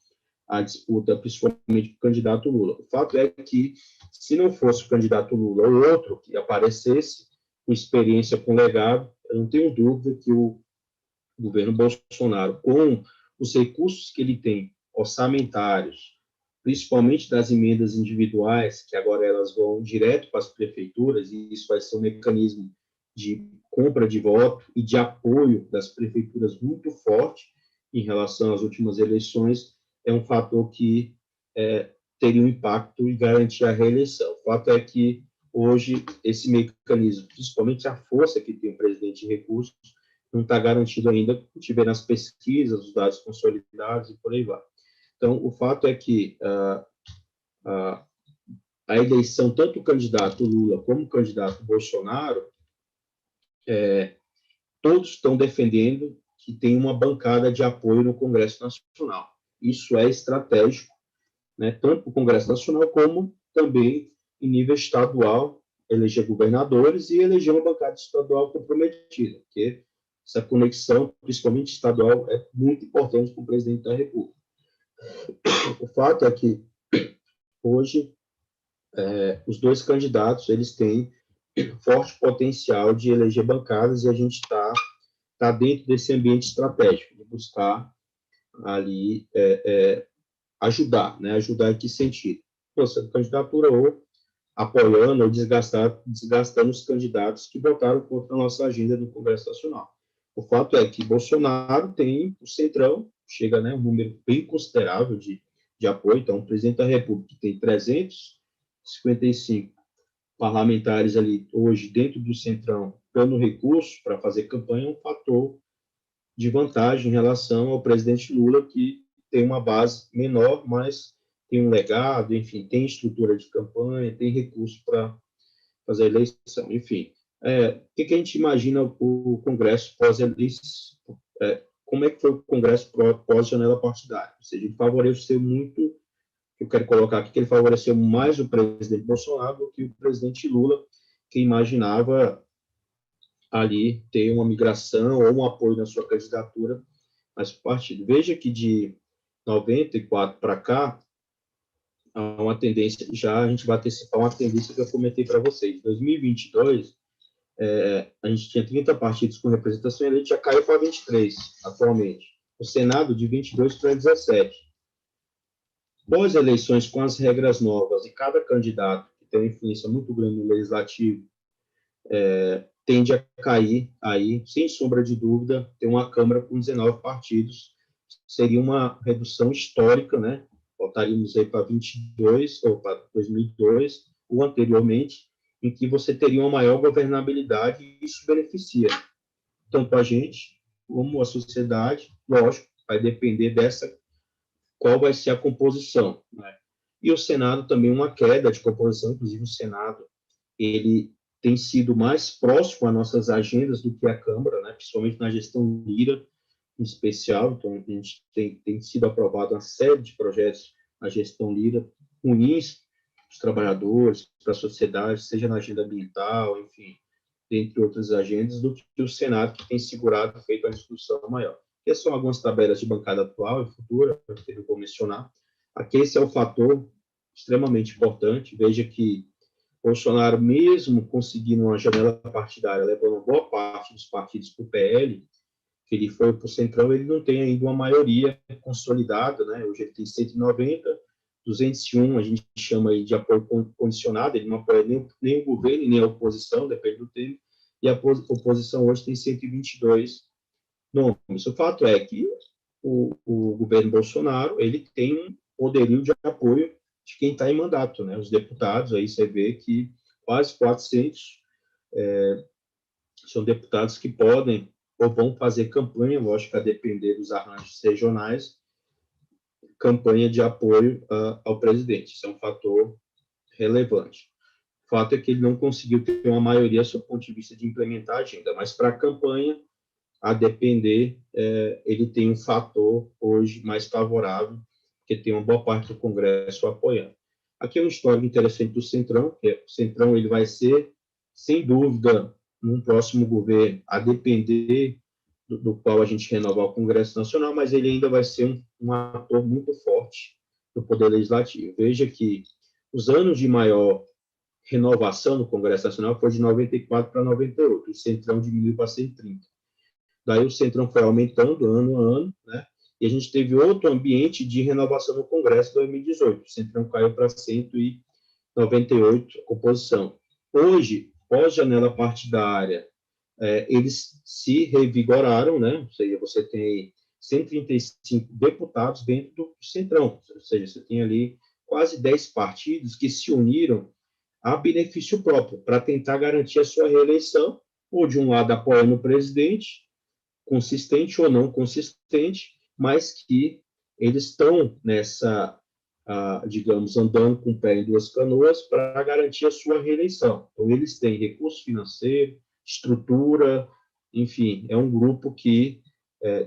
à disputa, principalmente do candidato Lula. O fato é que, se não fosse o candidato Lula ou outro que aparecesse com experiência, com legado, eu não tenho dúvida que o governo Bolsonaro, com os recursos que ele tem, orçamentários, principalmente das emendas individuais, que agora elas vão direto para as prefeituras, e isso vai ser um mecanismo de compra de voto e de apoio das prefeituras muito forte em relação às últimas eleições, é um fator que teria um impacto e garantir a reeleição. O fato é que, hoje, esse mecanismo, principalmente a força que tem o presidente de recursos, não está garantido ainda, tiver nas pesquisas, os dados consolidados e por aí vai. Então, o fato é que a eleição, tanto o candidato Lula como o candidato Bolsonaro, todos estão defendendo que tem uma bancada de apoio no Congresso Nacional. Isso é estratégico, né, tanto para o Congresso Nacional como também em nível estadual, eleger governadores e eleger uma bancada estadual comprometida, porque essa conexão, principalmente estadual, é muito importante para o presidente da República. O fato é que, hoje, os dois candidatos eles têm forte potencial de eleger bancadas e a gente está dentro desse ambiente estratégico, de buscar ali ajudar, né? Ajudar em que sentido? Sendo candidatura ou apoiando ou desgastando os candidatos que votaram contra a nossa agenda no Congresso Nacional. O fato é que Bolsonaro tem o centrão, chega, né, um número bem considerável de apoio. Então, o presidente da República tem 355 parlamentares ali hoje dentro do centrão, dando recurso para fazer campanha, é um fator de vantagem em relação ao presidente Lula, que tem uma base menor, mas tem um legado, enfim, tem estrutura de campanha, tem recurso para fazer a eleição, enfim. O que a gente imagina o Congresso pós-eleição? Como é que foi o Congresso pós-janela partidária? Ou seja, ele favoreceu muito, eu quero colocar aqui que ele favoreceu mais o presidente Bolsonaro do que o presidente Lula, que imaginava ali ter uma migração ou um apoio na sua candidatura mais para o partido. Veja que de 94 para cá, há uma tendência, já a gente vai antecipar uma tendência que eu comentei para vocês. Em 2022, a gente tinha 30 partidos com representação eleita, já caiu para 23 atualmente. O Senado de 22 para 17. Pós eleições com as regras novas e cada candidato que tem uma influência muito grande no legislativo tende a cair aí, sem sombra de dúvida, ter uma Câmara com 19 partidos. Seria uma redução histórica, né? Voltaríamos aí para 22 ou para 2002 ou anteriormente, em que você teria uma maior governabilidade e isso beneficia tanto a gente como a sociedade. Lógico, vai depender dessa qual vai ser a composição, né? E o Senado também uma queda de composição, inclusive o Senado ele tem sido mais próximo às nossas agendas do que a Câmara, né? Principalmente na gestão Lira, em especial. Então, a gente tem sido aprovado uma série de projetos na gestão Lira, ruins para os trabalhadores, para a sociedade, seja na agenda ambiental, enfim, dentre outras agendas, do que o Senado, que tem segurado, feito a discussão maior. Essas são algumas tabelas de bancada atual e futura, que eu vou mencionar. Aqui esse é o fator extremamente importante. Veja que Bolsonaro, mesmo conseguindo uma janela partidária, levando boa parte dos partidos para o PL, que ele foi para o Centrão, ele não tem ainda uma maioria consolidada, né? Hoje ele tem 190, 201, a gente chama aí de apoio condicionado, ele não apoia nem o governo, nem a oposição, depende do tempo, e a oposição hoje tem 122 nomes. O fato é que o governo Bolsonaro, ele tem um poderio de apoio de quem está em mandato, né? Os deputados, aí você vê que quase 400 são deputados que podem ou vão fazer campanha, lógico, a depender dos arranjos regionais, campanha de apoio ao presidente. Isso é um fator relevante. O fato é que ele não conseguiu ter uma maioria do ponto de vista de implementar a agenda, mas para a campanha, a depender, ele tem um fator hoje mais favorável, que tem uma boa parte do Congresso apoiando. Aqui é uma história interessante do Centrão, que o Centrão ele vai ser, sem dúvida, num próximo governo, a depender do qual a gente renovar o Congresso Nacional, mas ele ainda vai ser um ator muito forte do Poder Legislativo. Veja que os anos de maior renovação no Congresso Nacional foi de 94 para 98, o Centrão diminuiu para 130. Daí o Centrão foi aumentando ano a ano, né? E a gente teve outro ambiente de renovação no Congresso em 2018. O Centrão caiu para 198 composição. Hoje, pós-janela partidária, eles se revigoraram, né? Ou seja, você tem 135 deputados dentro do Centrão. Ou seja, você tem ali quase 10 partidos que se uniram a benefício próprio para tentar garantir a sua reeleição, ou de um lado apoiando o presidente, consistente ou não consistente, mas que eles estão nessa, digamos, andando com o pé em duas canoas para garantir a sua reeleição. Então, eles têm recurso financeiro, estrutura, enfim, é um grupo que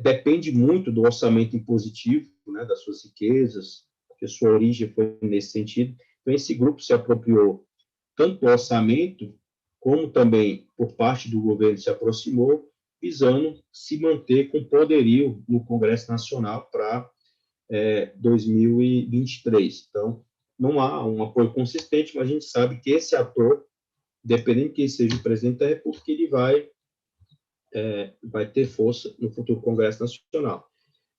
depende muito do orçamento impositivo, né, das suas riquezas, porque sua origem foi nesse sentido. Então, esse grupo se apropriou tanto do orçamento, como também, por parte do governo, se aproximou, visando se manter com poderio no Congresso Nacional para 2023. Então, não há um apoio consistente, mas a gente sabe que esse ator, dependendo de quem seja o presidente da República, ele vai ter força no futuro Congresso Nacional.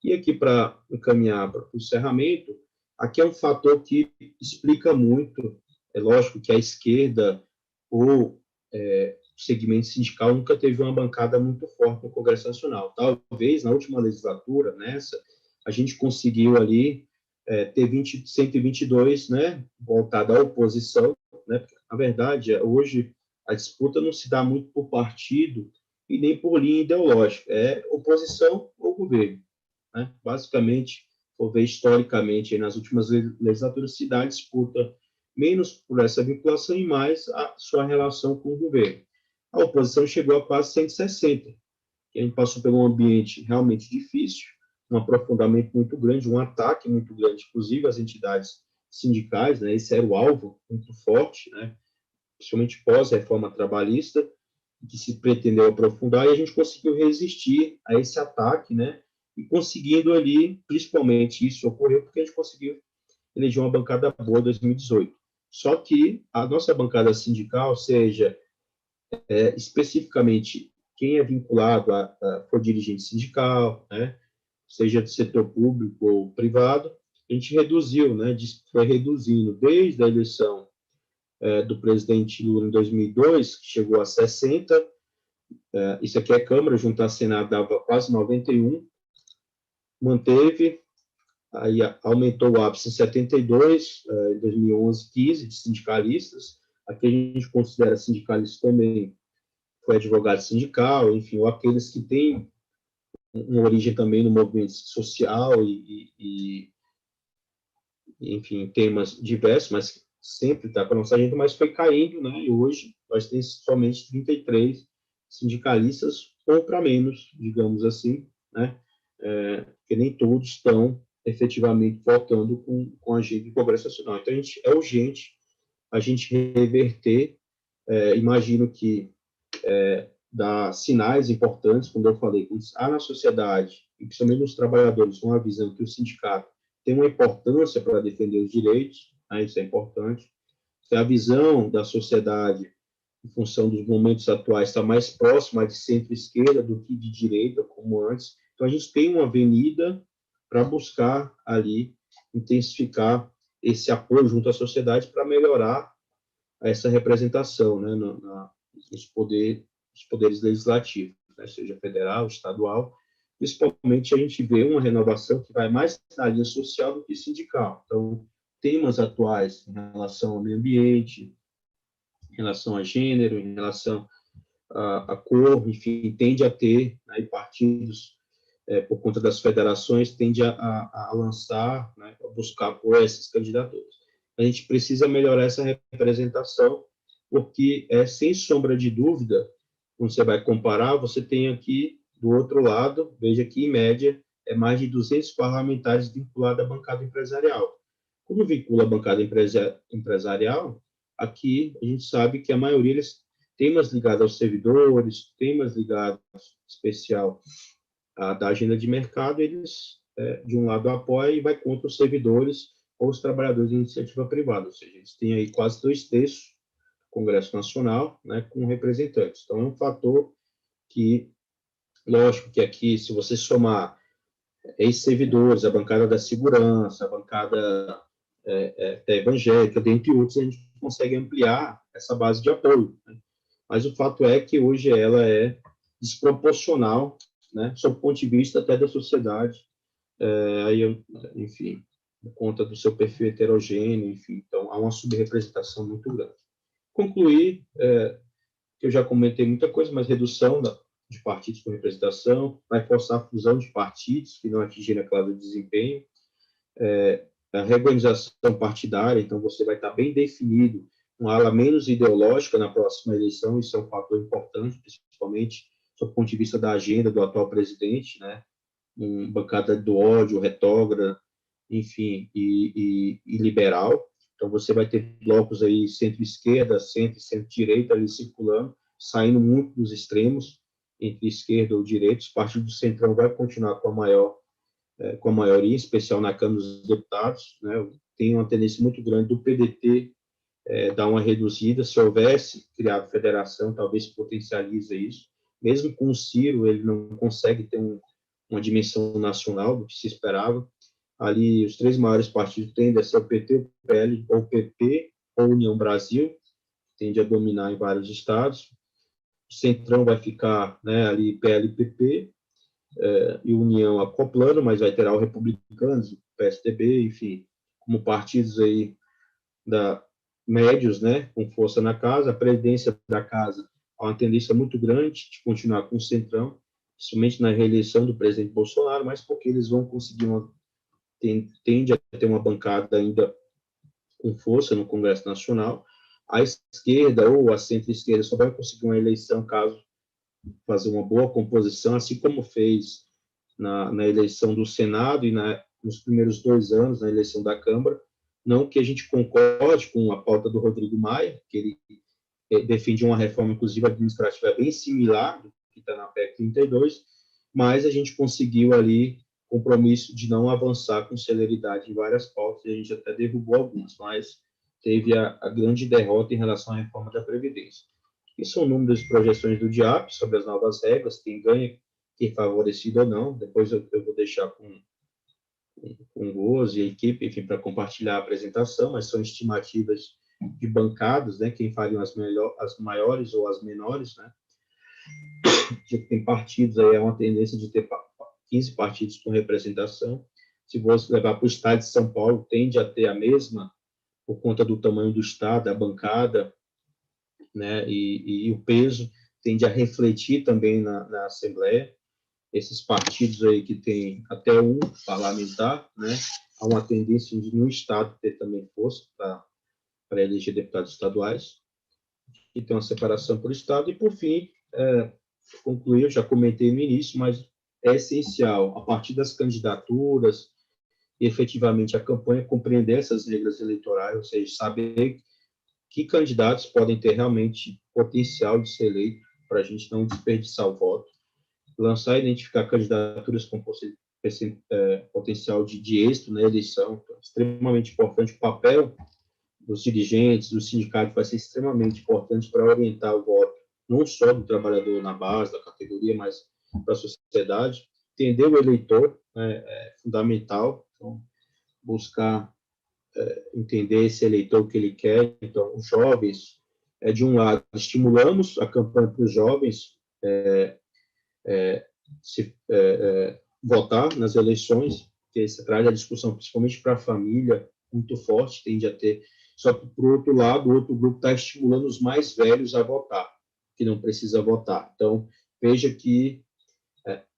E aqui, para encaminhar para o encerramento, aqui é um fator que explica muito, é lógico que a esquerda ou o segmento sindical nunca teve uma bancada muito forte no Congresso Nacional. Talvez, na última legislatura, a gente conseguiu ali ter 122, né, voltado à oposição, né, porque, na verdade, hoje a disputa não se dá muito por partido e nem por linha ideológica, é oposição ou governo, né? Basicamente, for ver historicamente, aí, nas últimas legislaturas, se dá disputa menos por essa vinculação e mais a sua relação com o governo. A oposição chegou a quase 160, que a gente passou por um ambiente realmente difícil, um aprofundamento muito grande, um ataque muito grande, inclusive às entidades sindicais, né? Esse era o alvo muito forte, né? Principalmente pós-reforma trabalhista, que se pretendeu aprofundar, e a gente conseguiu resistir a esse ataque, né? E conseguindo ali, principalmente isso ocorreu porque a gente conseguiu eleger uma bancada boa em 2018. Só que a nossa bancada sindical, seja especificamente quem é vinculado for dirigente sindical, né? Seja do setor público ou privado, a gente reduziu, né? Foi reduzindo desde a eleição do presidente Lula em 2002, que chegou a 60, isso aqui é Câmara, junto à Senado dava quase 91, manteve, aí aumentou o ápice em 72, em 2011, 15 de sindicalistas, aqui a gente considera sindicalista também, foi advogado sindical, enfim, ou aqueles que têm uma origem também no movimento social enfim, temas diversos, mas sempre está com a nossa agenda, mas foi caindo, né? E hoje nós temos somente 33 sindicalistas, ou para menos, digamos assim, né? Que nem todos estão efetivamente votando com a agenda do Congresso Nacional. Então, é urgente a gente reverter, imagino que dá sinais importantes, como eu falei, quando há na sociedade, e principalmente nos trabalhadores, uma visão que o sindicato tem uma importância para defender os direitos, né? Isso é importante. Se a visão da sociedade, em função dos momentos atuais, está mais próxima de centro-esquerda do que de direita, como antes, então a gente tem uma avenida para buscar ali intensificar esse apoio junto à sociedade para melhorar essa representação, né, nos poderes legislativos, né, seja federal, estadual. Principalmente, a gente vê uma renovação que vai mais na linha social do que sindical. Então, temas atuais em relação ao meio ambiente, em relação a gênero, em relação a cor, enfim, tende a ter, né, partidos, por conta das federações, tende a lançar, né, a buscar apoio a essas candidaturas. A gente precisa melhorar essa representação, porque, sem sombra de dúvida, quando você vai comparar, você tem aqui, do outro lado, veja que, em média, é mais de 200 parlamentares vinculados à bancada empresarial. Quando vincula a bancada empresarial, aqui a gente sabe que a maioria eles temas ligados aos servidores, temas ligados, especial, da agenda de mercado, eles, de um lado, apoiam e vai contra os servidores ou os trabalhadores de iniciativa privada, ou seja, eles têm aí quase 2/3 do Congresso Nacional, né, com representantes. Então, é um fator que, lógico que aqui, se você somar ex-servidores, a bancada da segurança, a bancada da evangélica, dentre outros, a gente consegue ampliar essa base de apoio, né? Mas o fato é que hoje ela é desproporcional, né, sob o ponto de vista até da sociedade, aí, enfim, por conta do seu perfil heterogêneo, enfim, então há uma subrepresentação muito grande. Concluir, que eu já comentei muita coisa, mas redução de partidos com representação, vai forçar a fusão de partidos que não atingirem a classe de desempenho, a reorganização partidária, então você vai estar bem definido, uma ala menos ideológica na próxima eleição, isso é um fator importante, principalmente do ponto de vista da agenda do atual presidente, né? Bancada do ódio, retógrada, enfim, e liberal. Então, você vai ter blocos aí centro-esquerda, centro e centro-direita ali circulando, saindo muito dos extremos, entre esquerda ou direita. Os partidos do centrão vai continuar com a maioria, em especial na Câmara dos Deputados, né? Tem uma tendência muito grande do PDT dar uma reduzida. Se houvesse criado federação, talvez potencialize isso. Mesmo com o Ciro, ele não consegue ter uma dimensão nacional do que se esperava. Ali, os 3 maiores partidos tendem a ser o PT, o PL, ou o PP, ou União Brasil, tende a dominar em vários estados. O Centrão vai ficar, né, ali PL e PP, e União acoplando, mas vai ter o Republicanos, o PSDB, enfim, como partidos aí médios, né, com força na casa. A presidência da casa há uma tendência muito grande de continuar com o Centrão, principalmente na reeleição do presidente Bolsonaro, mas porque eles vão conseguir tende a ter uma bancada ainda com força no Congresso Nacional. A esquerda ou a centro-esquerda só vai conseguir uma eleição caso fazer uma boa composição, assim como fez na eleição do Senado e nos primeiros 2 anos, na eleição da Câmara. Não que a gente concorde com a pauta do Rodrigo Maia, que ele defende uma reforma, inclusive, administrativa bem similar do que está na PEC 32, mas a gente conseguiu ali compromisso de não avançar com celeridade em várias pautas, e a gente até derrubou algumas, mas teve a grande derrota em relação à reforma da Previdência. E são números e projeções do DIAP sobre as novas regras, quem ganha, quem é favorecido ou não. Depois eu vou deixar com o Gozo e a equipe, enfim, para compartilhar a apresentação, mas são estimativas de bancadas, né, quem fariam as maiores ou as menores, né? Tem partidos aí, é uma tendência de ter 15 partidos com representação. Se você levar para o estado de São Paulo, tende a ter a mesma, por conta do tamanho do estado, a bancada, né, e o peso tende a refletir também na Assembleia. Esses partidos aí que tem até um parlamentar, né, há uma tendência de, no estado, ter também força para eleger deputados estaduais, e tem uma separação por estado. E, por fim, concluir, eu já comentei no início, mas é essencial, a partir das candidaturas e, efetivamente, a campanha, compreender essas regras eleitorais, ou seja, saber que candidatos podem ter realmente potencial de ser eleito, para a gente não desperdiçar o voto, lançar e identificar candidaturas com potencial de êxito na eleição. Então, é extremamente importante. O papel dos dirigentes, dos sindicatos, vai ser extremamente importante para orientar o voto, não só do trabalhador na base da categoria, mas para a sociedade. Entender o eleitor é fundamental. Então, buscar entender esse eleitor, o que ele quer. Então, os jovens, de um lado, estimulamos a campanha para os jovens votar nas eleições, que se traz a discussão, principalmente para a família, muito forte, tende a ter. Só que, por outro lado, o outro grupo está estimulando os mais velhos a votar, que não precisa votar. Então, veja que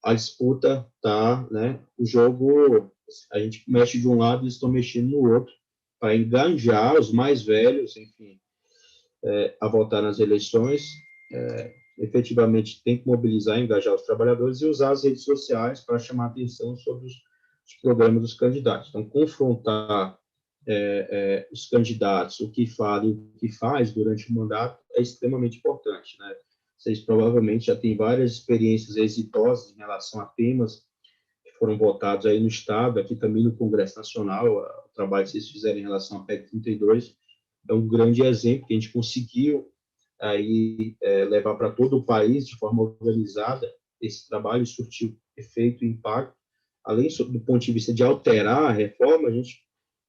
a disputa está, né, o jogo, a gente mexe de um lado e eles estão mexendo no outro, para engajar os mais velhos, enfim, a votar nas eleições. Efetivamente, tem que mobilizar, engajar os trabalhadores e usar as redes sociais para chamar atenção sobre os programas dos candidatos. Então, confrontar os candidatos, o que fala e o que faz durante o mandato é extremamente importante, né? Vocês provavelmente já têm várias experiências exitosas em relação a temas que foram votados aí no Estado, aqui também no Congresso Nacional. O trabalho que vocês fizeram em relação à PEC 32 é um grande exemplo que a gente conseguiu aí levar para todo o país de forma organizada esse trabalho, surtiu efeito e impacto. Além do ponto de vista de alterar a reforma, a gente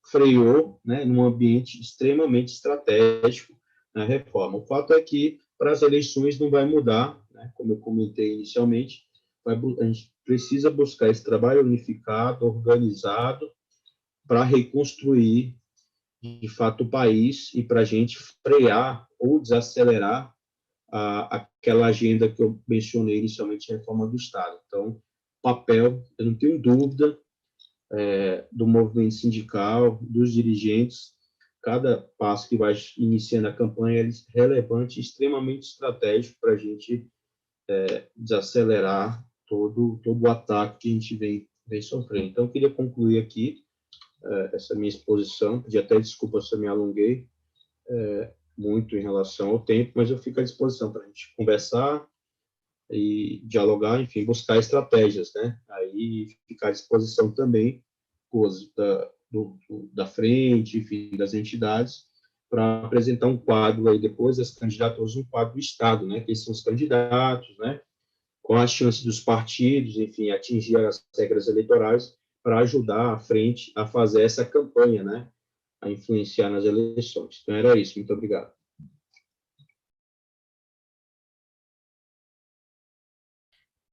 freou, né, num ambiente extremamente estratégico na reforma. O fato é que para as eleições não vai mudar, né, como eu comentei inicialmente, a gente precisa buscar esse trabalho unificado, organizado, para reconstruir de fato o país e para a gente frear ou desacelerar aquela agenda que eu mencionei inicialmente, a reforma do Estado. Então, papel, eu não tenho dúvida, do movimento sindical, dos dirigentes, cada passo que vai iniciando a campanha é relevante e extremamente estratégico para a gente desacelerar todo o ataque que a gente vem sofrendo. Então, eu queria concluir aqui essa minha exposição, pedi até desculpa se eu me alonguei muito em relação ao tempo, mas eu fico à disposição para a gente conversar e dialogar, enfim, buscar estratégias, né? Aí ficar à disposição também da frente, enfim, das entidades, para apresentar um quadro aí depois das candidaturas, um quadro do Estado, né? Quem são os candidatos, né? Qual a chance dos partidos, enfim, atingir as regras eleitorais para ajudar a frente a fazer essa campanha, né? A influenciar nas eleições. Então, era isso. Muito obrigado.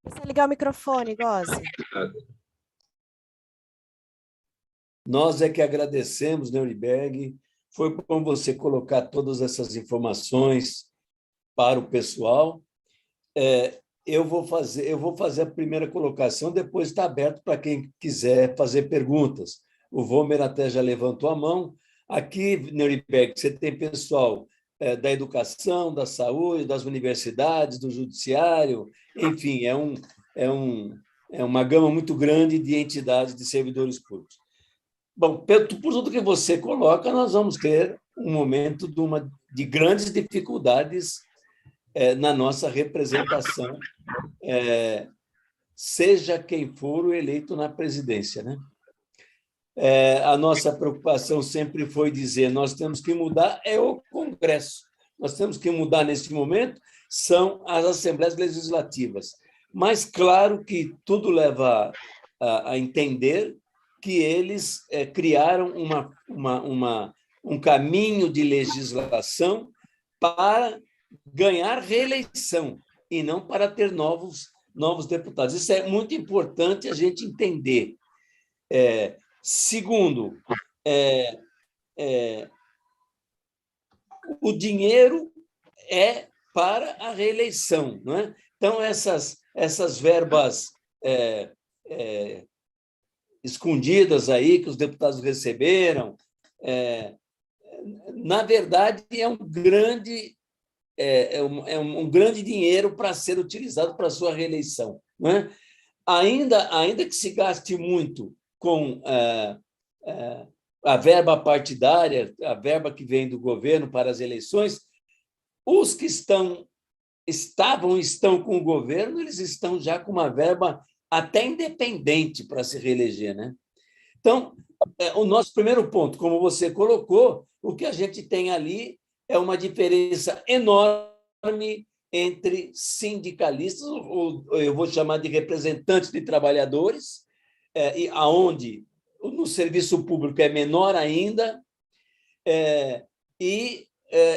Você ligar o microfone, Gozzi. Nós é que agradecemos, Neuriberg. Foi bom você colocar todas essas informações para o pessoal. Eu vou fazer a primeira colocação, depois está aberto para quem quiser fazer perguntas. o Vomer até já levantou a mão. Aqui, Nuremberg, você tem pessoal da educação, da saúde, das universidades, do judiciário, enfim, é uma gama muito grande de entidades de servidores públicos. Bom, por tudo que você coloca, nós vamos ter um momento de grandes dificuldades na nossa representação, seja quem for o eleito na presidência, né? A nossa preocupação sempre foi dizer: nós temos que mudar o Congresso, nós temos que mudar neste momento são as assembleias legislativas. Mas claro que tudo leva a entender que eles criaram um caminho de legislação para ganhar reeleição e não para ter novos deputados. Isso é muito importante a gente entender. Segundo, o dinheiro é para a reeleição, não é? Então, essas verbas escondidas aí que os deputados receberam, na verdade, é um grande dinheiro para ser utilizado para a sua reeleição, não é? Ainda que se gaste muito com a verba partidária, a verba que vem do governo para as eleições, os que estão com o governo, eles estão já com uma verba até independente para se reeleger, né? Então, o nosso primeiro ponto, como você colocou, o que a gente tem ali é uma diferença enorme entre sindicalistas, ou eu vou chamar de representantes de trabalhadores, e aonde no serviço público é menor ainda, e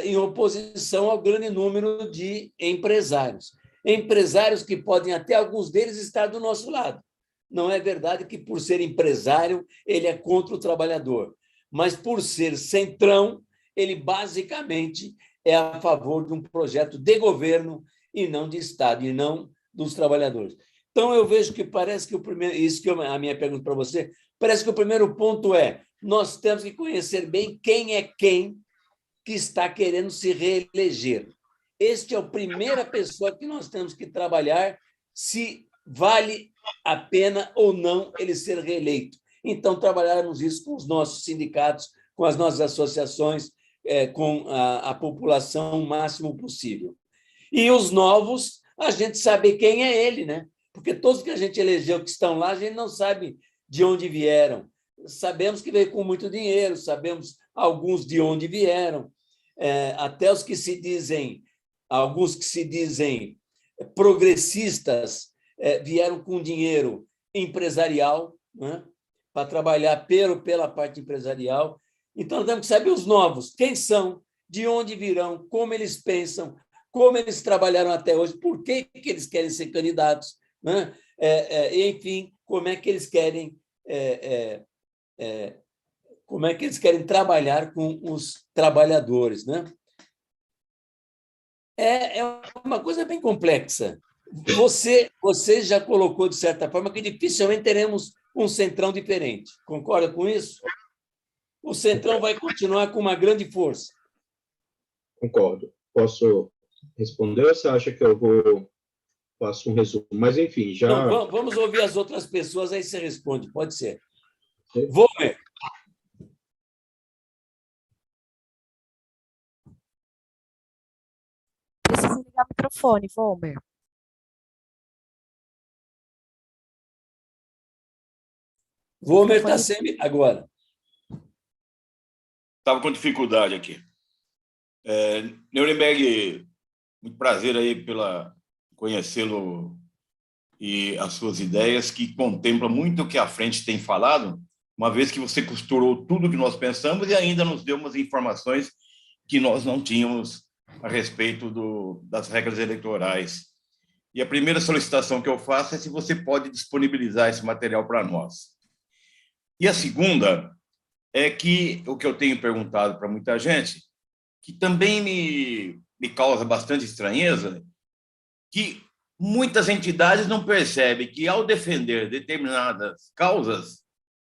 em oposição ao grande número de empresários. Empresários que podem, até alguns deles, estar do nosso lado. Não é verdade que, por ser empresário, ele é contra o trabalhador, mas, por ser centrão, ele basicamente é a favor de um projeto de governo e não de Estado, e não dos trabalhadores. Então, eu vejo que parece que isso que é a minha pergunta para você, parece que o primeiro ponto nós temos que conhecer bem quem é quem que está querendo se reeleger. Este é a primeira pessoa que nós temos que trabalhar se vale a pena ou não ele ser reeleito. Então, trabalharmos isso com os nossos sindicatos, com as nossas associações, com a população o máximo possível. E os novos, a gente sabe quem é ele, né? Porque todos que a gente elegeu que estão lá, a gente não sabe de onde vieram. Sabemos que veio com muito dinheiro, sabemos alguns de onde vieram, até os que se dizem, alguns que se dizem progressistas, vieram com dinheiro empresarial, né, para trabalhar pela parte empresarial. Então, nós temos que saber os novos, quem são, de onde virão, como eles pensam, como eles trabalharam até hoje, por que eles querem ser candidatos, né? Enfim, como é que eles querem trabalhar com os trabalhadores, né? É uma coisa bem complexa. Você já colocou, de certa forma, que dificilmente teremos um centrão diferente. Concorda com isso? O centrão vai continuar com uma grande força. Concordo. Posso responder ou você acha que eu faço um resumo? Mas, enfim, já... Não, vamos ouvir as outras pessoas, aí você responde. Pode ser. Vomer. Precisa ligar o microfone, Vomer. Vomer está sem agora. Estava com dificuldade aqui. Nuremberg, muito prazer aí pela conhecê-lo e as suas ideias, que contempla muito o que a frente tem falado, uma vez que você costurou tudo o que nós pensamos e ainda nos deu umas informações que nós não tínhamos a respeito das regras eleitorais. E a primeira solicitação que eu faço é se você pode disponibilizar esse material para nós. E a segunda é que o que eu tenho perguntado para muita gente, que também me causa bastante estranheza, que muitas entidades não percebem que, ao defender determinadas causas,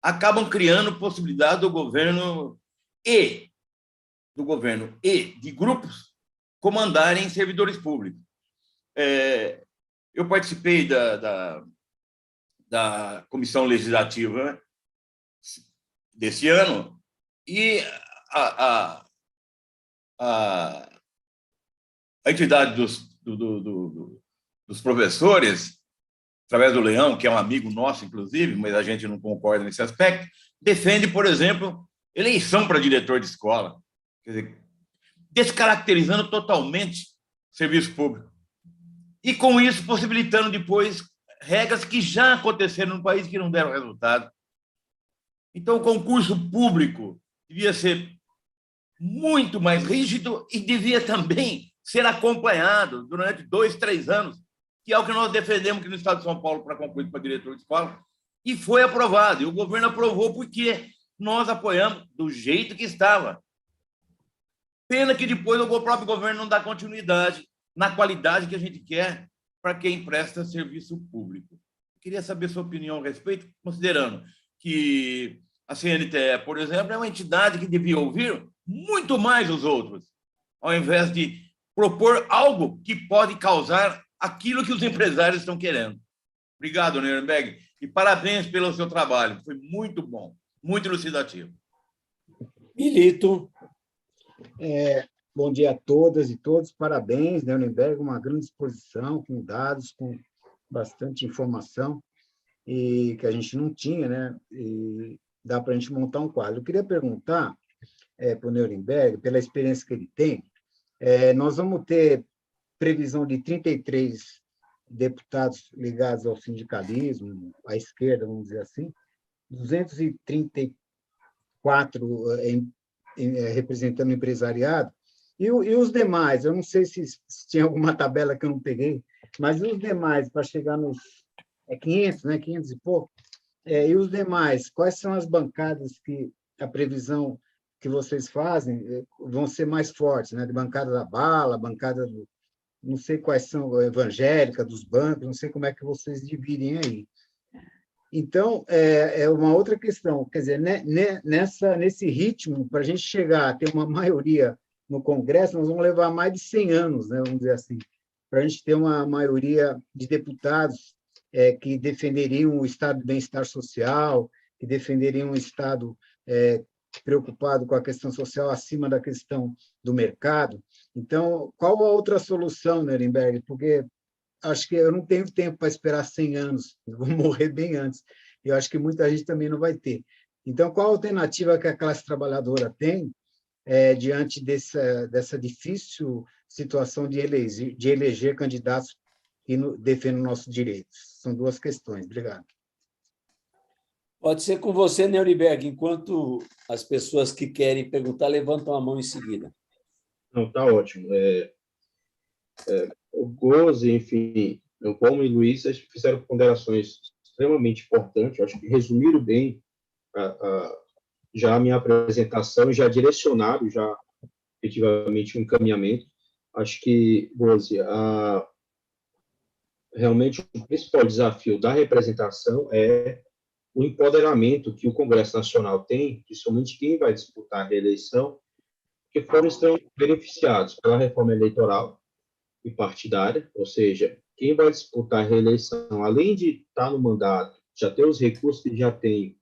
acabam criando possibilidade do governo e de grupos comandarem servidores públicos. Eu participei da comissão legislativa, né, desse ano, e a entidade dos professores, através do Leão, que é um amigo nosso, inclusive, mas a gente não concorda nesse aspecto, defende, por exemplo, eleição para diretor de escola, quer dizer, descaracterizando totalmente o serviço público. E, com isso, possibilitando depois regras que já aconteceram no país que não deram resultado. Então, o concurso público devia ser muito mais rígido e devia também ser acompanhado durante 2, 3 anos, que é o que nós defendemos aqui no Estado de São Paulo para concurso para diretor de escola, e foi aprovado. E o governo aprovou porque nós apoiamos do jeito que estava. Pena que depois o próprio governo não dá continuidade na qualidade que a gente quer para quem presta serviço público. Queria saber sua opinião a respeito, considerando que a CNTE, por exemplo, é uma entidade que devia ouvir muito mais os outros, ao invés de propor algo que pode causar aquilo que os empresários estão querendo. Obrigado, Nuremberg, e parabéns pelo seu trabalho. Foi muito bom, muito elucidativo. Milito. Bom dia a todas e todos. Parabéns, Nuremberg, uma grande exposição, com dados, com bastante informação, e que a gente não tinha, né? E dá para a gente montar um quadro. Eu queria perguntar para o Nuremberg, pela experiência que ele tem, nós vamos ter previsão de 33 deputados ligados ao sindicalismo, à esquerda, vamos dizer assim, 234 representando o empresariado, e os demais, eu não sei se tinha alguma tabela que eu não peguei, mas os demais, para chegar nos 500, né, 500 e pouco, e os demais, quais são as bancadas que a previsão que vocês fazem vão ser mais fortes, né? De bancada da bala, bancada do, não sei quais são, evangélica, dos bancos, não sei como é que vocês dividem aí. Então, é uma outra questão, quer dizer, nesse ritmo, para a gente chegar a ter uma maioria no Congresso, nós vamos levar mais de 100 anos, né, vamos dizer assim, para a gente ter uma maioria de deputados que defenderiam o estado de bem-estar social, que defenderiam um estado preocupado com a questão social acima da questão do mercado. Então, qual a outra solução, Nuremberg? Porque acho que eu não tenho tempo para esperar 100 anos, eu vou morrer bem antes. Eu acho que muita gente também não vai ter. Então, qual a alternativa que a classe trabalhadora tem diante dessa difícil situação de eleger candidatos que defendem nossos direitos? São duas questões. Obrigado. Pode ser com você, Nuremberg, enquanto as pessoas que querem perguntar levantam a mão em seguida. Não, está ótimo. O Goze, enfim, o Paulo e o Luiz fizeram ponderações extremamente importantes, eu acho que resumiram bem já a minha apresentação, já direcionaram já efetivamente um encaminhamento. Acho que, Goze, realmente o principal desafio da representação é o empoderamento que o Congresso Nacional tem, principalmente quem vai disputar a reeleição, que foram extremamente beneficiados pela reforma eleitoral e partidária, ou seja, quem vai disputar a reeleição, além de estar no mandato, já ter os recursos que já tem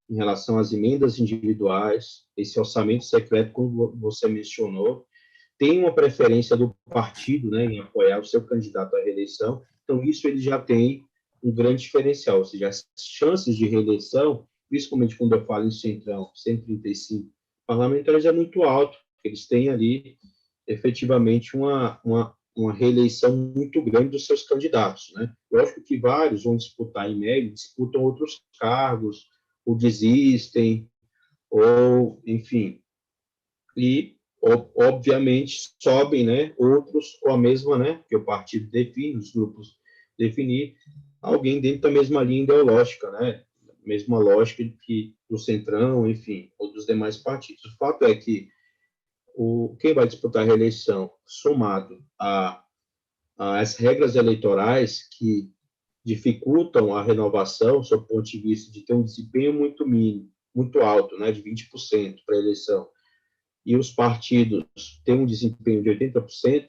em relação às emendas individuais, esse orçamento secreto, como você mencionou, tem uma preferência do partido, né, em apoiar o seu candidato à reeleição, então isso ele já tem um grande diferencial, ou seja, as chances de reeleição, principalmente quando eu falo em Centrão, 135 parlamentares, é muito alto, eles têm ali efetivamente uma reeleição muito grande dos seus candidatos, né? Lógico que vários vão disputar, em média, disputam outros cargos, ou desistem, ou, enfim, e, obviamente, sobem, né, outros com a mesma, né, que o partido define, os grupos definir, alguém dentro da mesma linha ideológica, né, mesma lógica que do Centrão, enfim, ou dos demais partidos. O fato é que quem vai disputar a reeleição, somado a as regras eleitorais que dificultam a renovação, sob o ponto de vista de ter um desempenho muito mínimo, muito alto, né, de 20% para a eleição, e os partidos têm um desempenho de 80%,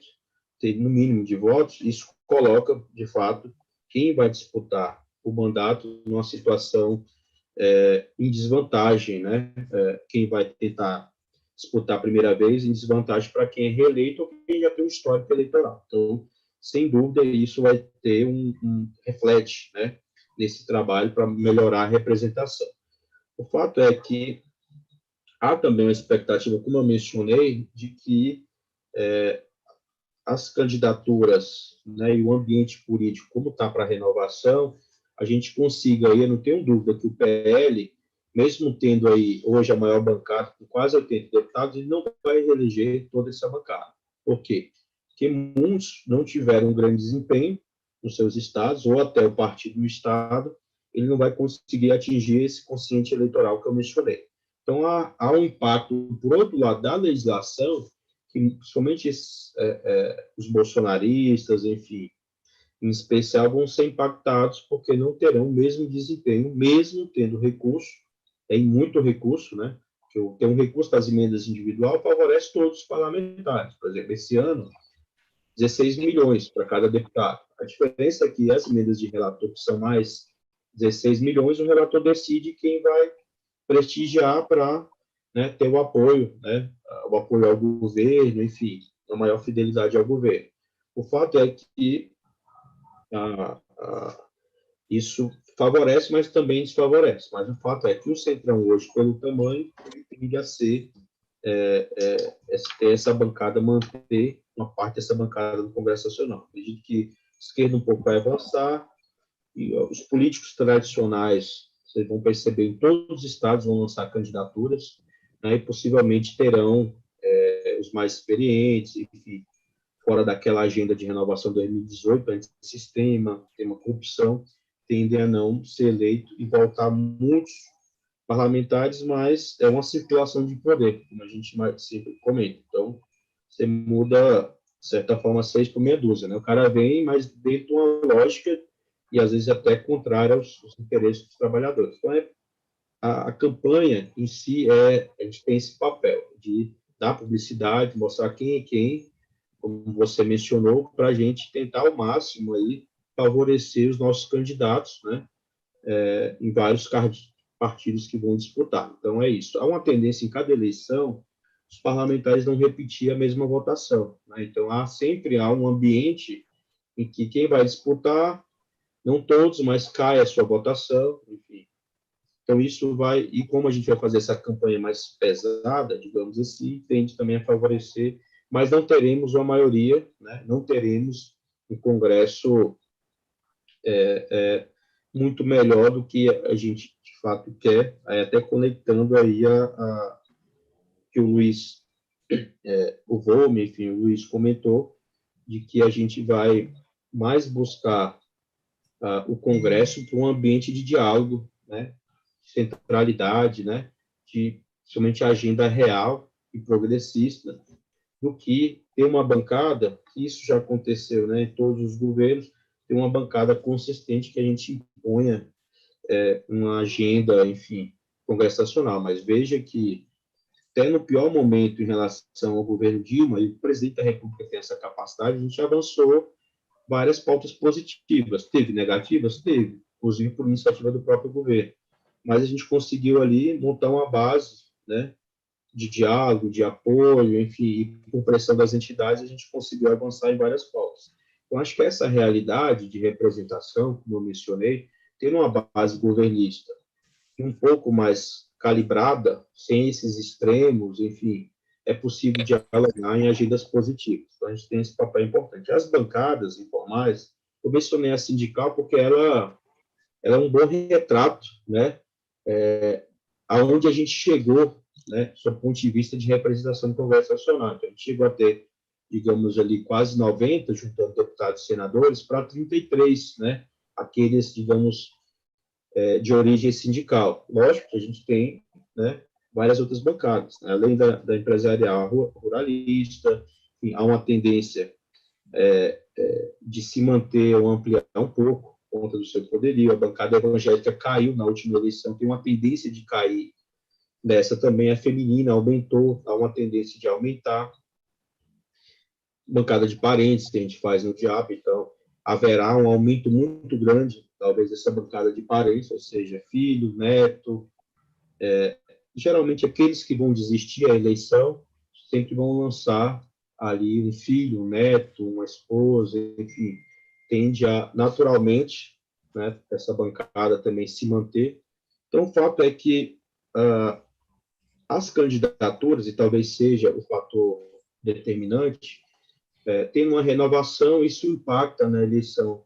tem no mínimo de votos, isso coloca, de fato, quem vai disputar o mandato numa situação em desvantagem, né? Quem vai tentar disputar a primeira vez em desvantagem para quem é reeleito ou quem já tem um histórico eleitoral. Então, sem dúvida, isso vai ter reflete, né, nesse trabalho para melhorar a representação. O fato é que há também uma expectativa, como eu mencionei, de que as candidaturas, né, e o ambiente político, como está para a renovação, a gente consiga aí, eu não tenho dúvida que o PL, mesmo tendo aí hoje a maior bancada, com quase 80 deputados, ele não vai reeleger toda essa bancada. Por quê? Porque muitos não tiveram um grande desempenho nos seus estados, ou até o partido no estado, ele não vai conseguir atingir esse quociente eleitoral que eu mencionei. Então, há um impacto, por outro lado, da legislação, que principalmente os bolsonaristas, enfim, em especial, vão ser impactados porque não terão o mesmo desempenho, mesmo tendo recurso, tem muito recurso, né? Que ter um recurso das emendas individual favorece todos os parlamentares. Por exemplo, esse ano, 16 milhões para cada deputado. A diferença é que as emendas de relator, que são mais 16 milhões, o relator decide quem vai prestigiar para, né, ter o apoio, né, o apoio ao governo, enfim, a maior fidelidade ao governo. O fato é que isso favorece, mas também desfavorece. Mas o fato é que o Centrão hoje, pelo tamanho, tende a ser essa bancada, manter uma parte dessa bancada do Congresso Nacional. Acredito que a esquerda um pouco vai avançar, e os políticos tradicionais, vocês vão perceber, em todos os estados vão lançar candidaturas, né, e possivelmente terão os mais experientes, enfim, fora daquela agenda de renovação 2018, antissistema, tema corrupção, tendem a não ser eleito e voltar muitos parlamentares, mas é uma circulação de poder, como a gente sempre comenta. Então, você muda, de certa forma, 6 por meia dúzia, né? O cara vem, mas dentro de uma lógica e, às vezes, até contrária aos interesses dos trabalhadores. Então, a campanha em si, a gente tem esse papel de dar publicidade, mostrar quem é quem, como você mencionou, para a gente tentar ao máximo aí favorecer os nossos candidatos, né, em vários partidos que vão disputar. Então, é isso. Há uma tendência em cada eleição, os parlamentares não repetir a mesma votação, né? Então, sempre há um ambiente em que quem vai disputar, não todos, mas cai a sua votação, enfim. Então, isso vai, e como a gente vai fazer essa campanha mais pesada, digamos assim, tende também a favorecer, mas não teremos uma maioria, né? Não teremos um Congresso muito melhor do que a gente, de fato, quer, aí até conectando aí que o Luiz, o Volme, enfim, o Luiz comentou, de que a gente vai mais buscar o Congresso para um ambiente de diálogo, né? Centralidade, né, de somente a agenda real e progressista, do que ter uma bancada, que isso já aconteceu, né, em todos os governos, ter uma bancada consistente que a gente imponha uma agenda, enfim, congressional. Mas veja que, até no pior momento em relação ao governo Dilma, e o presidente da República tem essa capacidade, a gente avançou várias pautas positivas. Teve negativas? Teve, inclusive por iniciativa do próprio governo. Mas a gente conseguiu ali montar uma base, né, de diálogo, de apoio, enfim, e com pressão das entidades, a gente conseguiu avançar em várias pautas. Então, acho que essa realidade de representação, como eu mencionei, tendo uma base governista um pouco mais calibrada, sem esses extremos, enfim, é possível dialogar em agendas positivas. Então, a gente tem esse papel importante. As bancadas informais, eu mencionei a sindical porque ela é um bom retrato, né, aonde a gente chegou, né, sob o ponto de vista de representação do Congresso Nacional. Então, a gente chegou a ter, digamos ali, quase 90, juntando deputados e senadores, para 33, né, aqueles, digamos, de origem sindical. Lógico que a gente tem, né, várias outras bancadas, né, além da empresarial ruralista, enfim, há uma tendência de se manter ou ampliar um pouco conta do seu poderio. A bancada evangélica caiu na última eleição, tem uma tendência de cair. Dessa também a feminina aumentou, há uma tendência de aumentar. Bancada de parentes que a gente faz no DIAP, então haverá um aumento muito grande, talvez, dessa bancada de parentes, ou seja, filho, neto. Geralmente, aqueles que vão desistir da eleição sempre vão lançar ali um filho, um neto, uma esposa, enfim, tende a, naturalmente, né, essa bancada também se manter. Então, o fato é que as candidaturas, e talvez seja o fator determinante, tem uma renovação, isso impacta na eleição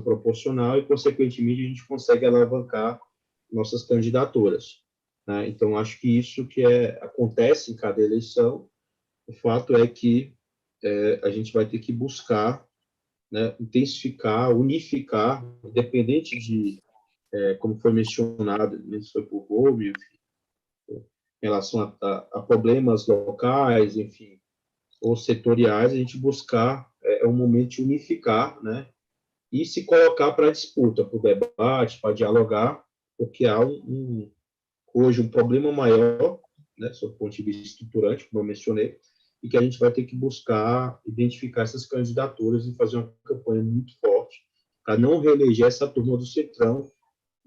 proporcional e, consequentemente, a gente consegue alavancar nossas candidaturas, né? Então, acho que isso que acontece em cada eleição. O fato é que a gente vai ter que buscar, né, intensificar, unificar, independente de, como foi mencionado, isso foi por Gomes, em relação a problemas locais, enfim, ou setoriais, a gente buscar um momento de unificar, né, e se colocar para a disputa, para o debate, para dialogar, porque há hoje um problema maior, né, sob o ponto de vista estruturante, como eu mencionei, e que a gente vai ter que buscar identificar essas candidaturas e fazer uma campanha muito forte para não reeleger essa turma do Centrão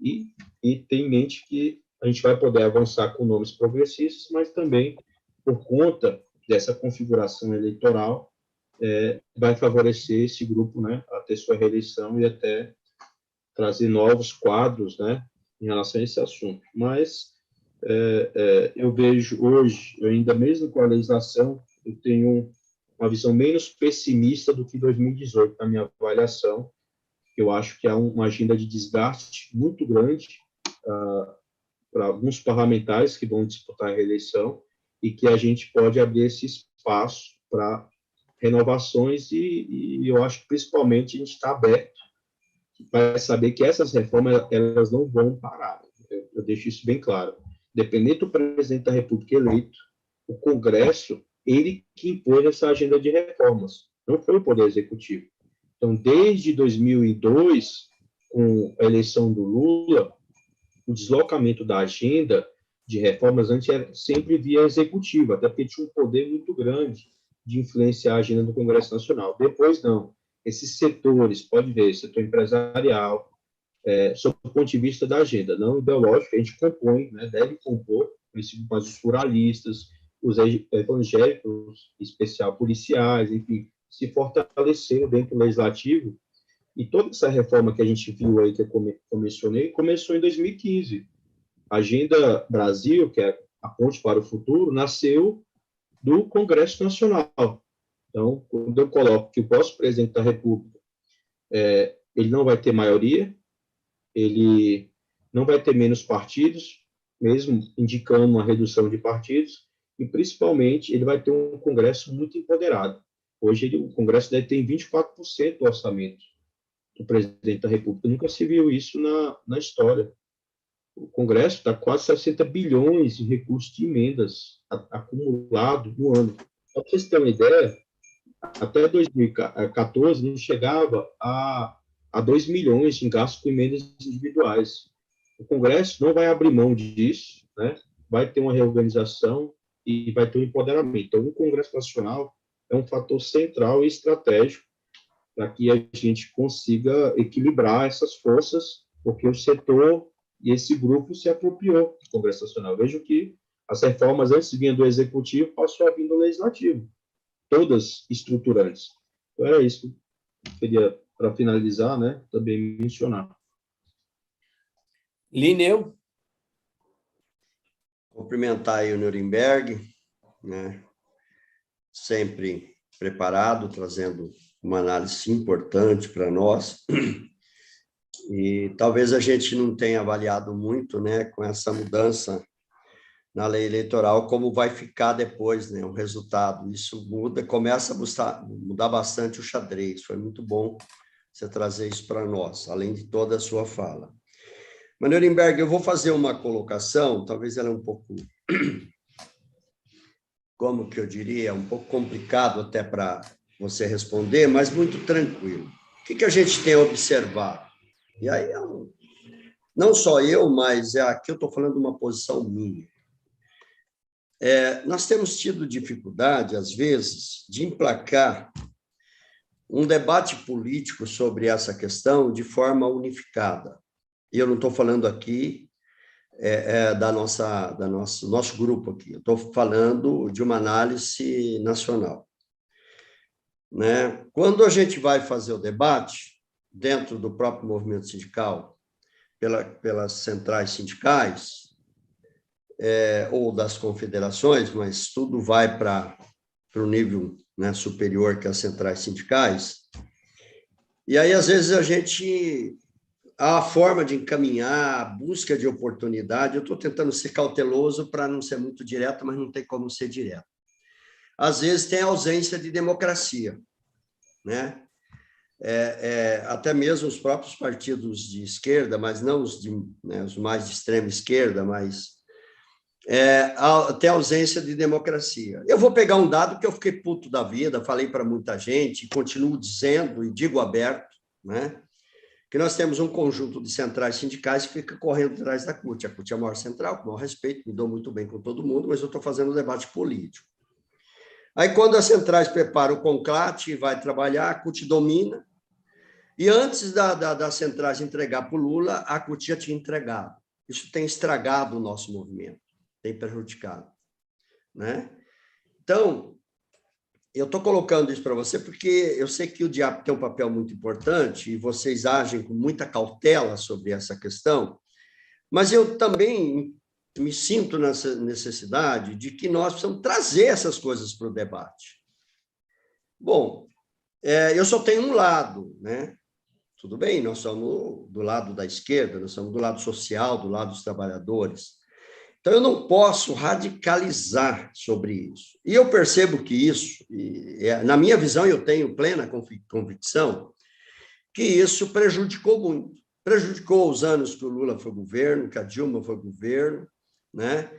e ter em mente que a gente vai poder avançar com nomes progressistas, mas também, por conta dessa configuração eleitoral, vai favorecer esse grupo, né, a ter sua reeleição e até trazer novos quadros, né, em relação a esse assunto. Mas eu vejo hoje, ainda mesmo com a legislação, eu tenho uma visão menos pessimista do que 2018, na minha avaliação. Eu acho que há uma agenda de desgaste muito grande para alguns parlamentares que vão disputar a reeleição e que a gente pode abrir esse espaço para renovações e eu acho que, principalmente, a gente está aberto para saber que essas reformas elas não vão parar. Eu deixo isso bem claro. Independente do presidente da República eleito, o Congresso, ele que impôs essa agenda de reformas, não foi o Poder Executivo. Então, desde 2002, com a eleição do Lula, o deslocamento da agenda de reformas antes era sempre via executiva, até porque tinha um poder muito grande de influenciar a agenda do Congresso Nacional. Depois, não. Esses setores, pode ver, setor empresarial, sob o ponto de vista da agenda, não ideológica, a gente compõe, né, deve compor, principalmente os pluralistas, os evangélicos, em especial policiais, enfim, se fortaleceram dentro do legislativo. E toda essa reforma que a gente viu aí, que eu mencionei, começou em 2015. A Agenda Brasil, que é a ponte para o futuro, nasceu do Congresso Nacional. Então, quando eu coloco que o próximo presidente da República, ele não vai ter maioria, ele não vai ter menos partidos, mesmo indicando uma redução de partidos, e, principalmente, ele vai ter um Congresso muito empoderado. Hoje, o Congresso deve ter 24% do orçamento do presidente da República. Nunca se viu isso na história. O Congresso está quase 60 bilhões de recursos de emendas acumulados no ano. Para vocês terem uma ideia, até 2014 não chegava a 2 milhões em gastos com emendas individuais. O Congresso não vai abrir mão disso, né? Vai ter uma reorganização e vai ter um empoderamento. Então, o Congresso Nacional é um fator central e estratégico para que a gente consiga equilibrar essas forças, porque o setor e esse grupo se apropriou do Congresso Nacional. Vejo que as reformas antes vinham do Executivo, passou a vir do Legislativo, todas estruturantes. Então, era isso que eu queria, para finalizar, né, também mencionar. Lineu? Cumprimentar aí o Nuremberg, né, sempre preparado, trazendo uma análise importante para nós. E talvez a gente não tenha avaliado muito, né, com essa mudança na lei eleitoral, como vai ficar depois, né, o resultado. Isso começa a mudar bastante o xadrez. Foi muito bom você trazer isso para nós, além de toda a sua fala. Mas, Nuremberg, eu vou fazer uma colocação, talvez ela é um pouco, como que eu diria, um pouco complicado até para você responder, mas muito tranquilo. O que a gente tem observado? E aí, não só eu, mas aqui eu estou falando de uma posição minha. Nós temos tido dificuldade, às vezes, de emplacar um debate político sobre essa questão de forma unificada. E eu não estou falando aqui nosso grupo aqui, eu estou falando de uma análise nacional. Né? Quando a gente vai fazer o debate dentro do próprio movimento sindical, pelas centrais sindicais, ou das confederações, mas tudo vai para o nível, né, superior que as centrais sindicais. E aí, às vezes, a forma de encaminhar, a busca de oportunidade, eu estou tentando ser cauteloso para não ser muito direto, mas não tem como ser direto. Às vezes, tem ausência de democracia, né? Até mesmo os próprios partidos de esquerda, mas não os mais de extrema esquerda, mas tem ausência de democracia. Eu vou pegar um dado que eu fiquei puto da vida, falei para muita gente, continuo dizendo e digo aberto, né, que nós temos um conjunto de centrais sindicais que fica correndo atrás da CUT. A CUT é a maior central, com o maior respeito, me dou muito bem com todo mundo, mas eu estou fazendo um debate político. Aí, quando as centrais preparam o conclave e vai trabalhar, a CUT domina, e antes das centrais entregar para o Lula, a CUT já tinha entregado. Isso tem estragado o nosso movimento, tem prejudicado, né? Então, eu estou colocando isso para você porque eu sei que o DIAP tem um papel muito importante e vocês agem com muita cautela sobre essa questão, mas eu também me sinto nessa necessidade de que nós precisamos trazer essas coisas para o debate. Bom, eu só tenho um lado, né? Tudo bem, nós somos do lado da esquerda, nós somos do lado social, do lado dos trabalhadores. Então, eu não posso radicalizar sobre isso. E eu percebo que isso, na minha visão, eu tenho plena convicção, que isso prejudicou muito. Prejudicou os anos que o Lula foi governo, que a Dilma foi governo, né?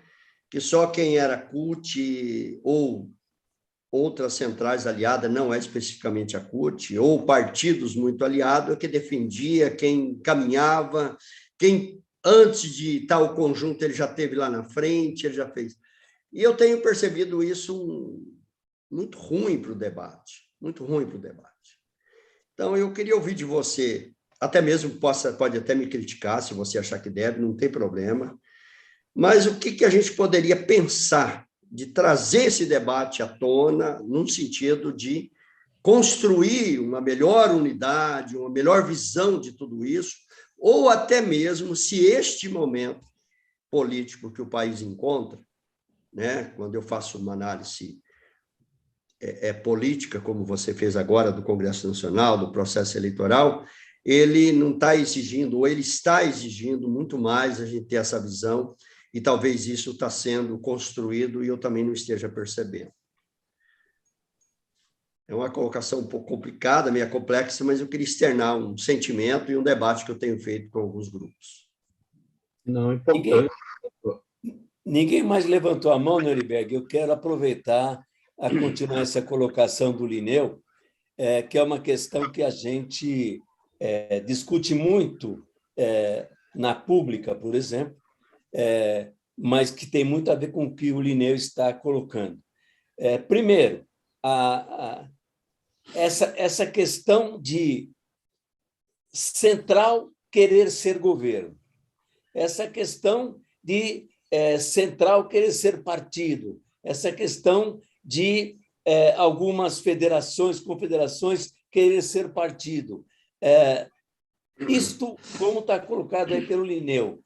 Que só quem era CUT ou outras centrais aliadas, não é especificamente a CUT, ou partidos muito aliados, que defendia, quem caminhava, quem antes de tal conjunto ele já esteve lá na frente, ele já fez. E eu tenho percebido isso muito ruim para o debate, muito ruim para o debate. Então, eu queria ouvir de você, até mesmo pode até me criticar, se você achar que deve, não tem problema, mas o que a gente poderia pensar de trazer esse debate à tona, num sentido de construir uma melhor unidade, uma melhor visão de tudo isso, ou até mesmo se este momento político que o país encontra, né, quando eu faço uma análise política, como você fez agora do Congresso Nacional, do processo eleitoral, ele não está exigindo, ou ele está exigindo muito mais a gente ter essa visão, e talvez isso está sendo construído e eu também não esteja percebendo. É uma colocação um pouco complicada, meio complexa, mas eu queria externar um sentimento e um debate que eu tenho feito com alguns grupos. Não, é importante. Ninguém mais levantou a mão, Nuremberg. Eu quero aproveitar a continuar essa colocação do Linneu, que é uma questão que a gente discute muito na pública, por exemplo, mas que tem muito a ver com o que o Linneu está colocando. Primeiro, essa questão de central querer ser governo, essa questão de central querer ser partido, essa questão de algumas federações, confederações querer ser partido. Isto, como está colocado aí pelo Linneu,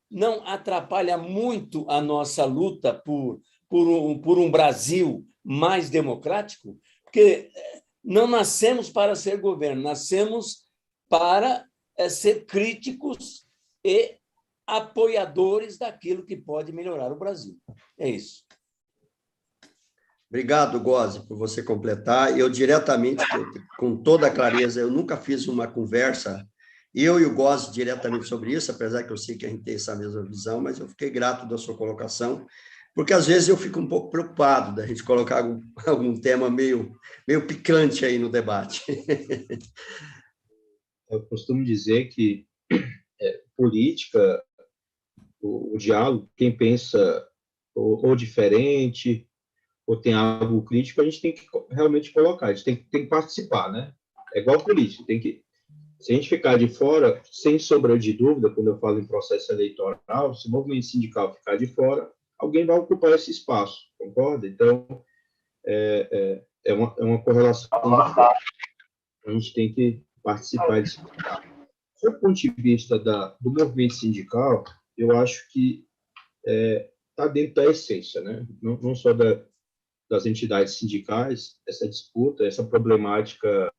não atrapalha muito a nossa luta por um Brasil mais democrático? Porque não nascemos para ser governo, nascemos para ser críticos e apoiadores daquilo que pode melhorar o Brasil. É isso. Obrigado, Gozi, por você completar. Eu diretamente, com toda a clareza, eu nunca fiz uma conversa, eu e o Gozi, diretamente sobre isso, apesar que eu sei que a gente tem essa mesma visão, mas eu fiquei grato da sua colocação, porque às vezes eu fico um pouco preocupado da gente colocar algum tema meio picante aí no debate. eu costumo dizer que política, o diálogo, quem pensa ou diferente, ou tem algo crítico, a gente tem que realmente colocar, a gente tem que participar, né? É igual política, tem que... Se a gente ficar de fora, sem sombra de dúvida, quando eu falo em processo eleitoral, se o movimento sindical ficar de fora, alguém vai ocupar esse espaço, concorda? Então, é uma correlação. A gente tem que participar disso. Do ponto de vista do movimento sindical, eu acho que está dentro da essência, né? Não só das entidades sindicais, essa disputa, essa problemática,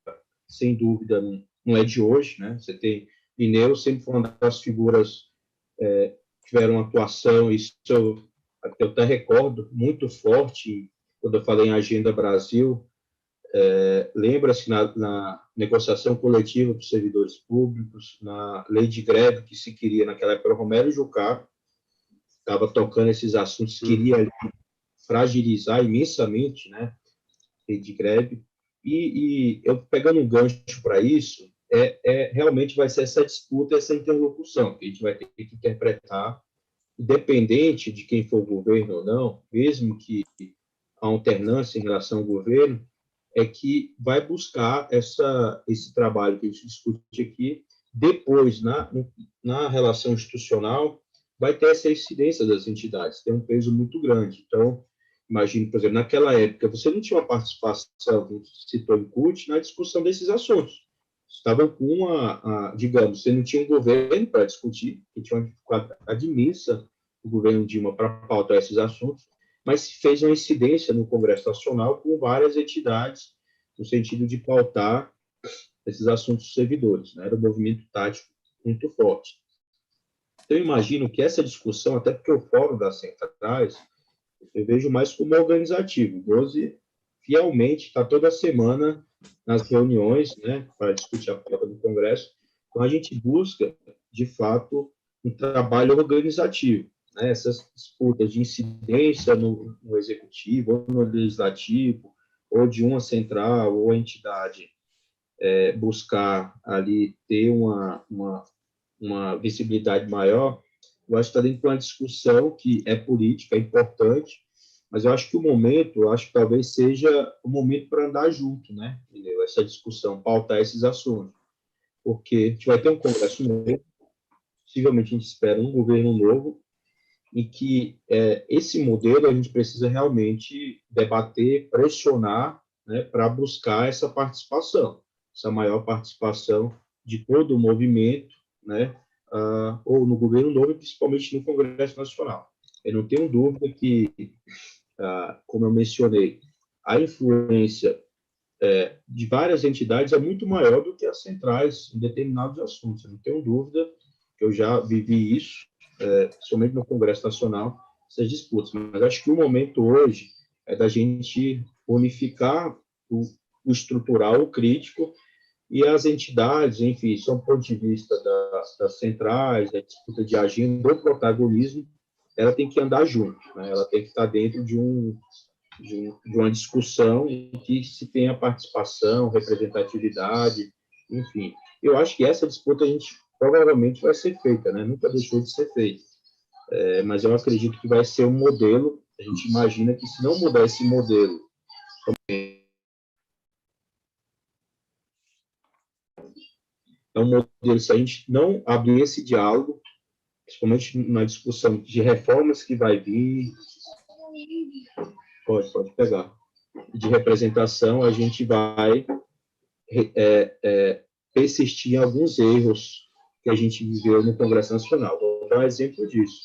sem dúvida, não é de hoje, né? Você tem Mineu, sempre foi uma das figuras que tiveram atuação, isso eu até recordo muito forte quando eu falei em Agenda Brasil. Lembra-se na negociação coletiva dos servidores públicos, na lei de greve que se queria naquela época, Romero Jucá estava tocando esses assuntos, queria fragilizar imensamente, né, lei de greve, e eu pegando um gancho para isso, realmente vai ser essa disputa, essa interlocução, que a gente vai ter que interpretar, independente de quem for o governo ou não, mesmo que a alternância em relação ao governo, é que vai buscar esse trabalho que a gente discute aqui, depois, na relação institucional, vai ter essa incidência das entidades, tem um peso muito grande. Então, imagine, por exemplo, naquela época, você não tinha uma participação, como citou em CUT, na discussão desses assuntos. Estavam com digamos, você não tinha um governo para discutir, que tinha uma dificuldade imensa, o governo Dilma, para pautar esses assuntos, mas fez uma incidência no Congresso Nacional com várias entidades, no sentido de pautar esses assuntos dos servidores, né? Era um movimento tático muito forte. Então, eu imagino que essa discussão, até porque o Fórum das Centrais, eu vejo mais como organizativo. O 12 fielmente está toda semana nas reuniões, né, para discutir a pauta do Congresso. Então, a gente busca, de fato, um trabalho organizativo, né? Essas disputas de incidência no executivo, ou no legislativo, ou de uma central ou entidade, buscar ali ter uma visibilidade maior, eu acho que está dentro de uma discussão que é política, é importante, mas eu acho que talvez seja o momento para andar junto, né? Entendeu? Essa discussão, pautar esses assuntos, porque a gente vai ter um Congresso novo, possivelmente a gente espera um governo novo, e que esse modelo a gente precisa realmente debater, pressionar, né, para buscar essa participação, essa maior participação de todo o movimento, né, ou no governo novo, e principalmente no Congresso Nacional. Eu não tenho dúvida que, como eu mencionei, a influência de várias entidades é muito maior do que as centrais em determinados assuntos. Eu não tenho dúvida que eu já vivi isso, somente no Congresso Nacional, essas disputas. Mas acho que o momento hoje é da gente unificar o estrutural, o crítico, e as entidades, enfim, sob o ponto de vista das centrais, da disputa de agenda, do protagonismo, ela tem que andar junto, né? Ela tem que estar dentro de uma discussão em que se tenha participação, representatividade, enfim. Eu acho que essa disputa a gente provavelmente vai ser feita, né? Nunca deixou de ser feita. Mas eu acredito que vai ser um modelo, a gente imagina que se não mudar esse modelo, é um modelo, se a gente não abrir esse diálogo, principalmente na discussão de reformas que vai vir, pode pegar, de representação, a gente vai persistir em alguns erros que a gente viveu no Congresso Nacional. Vou dar um exemplo disso.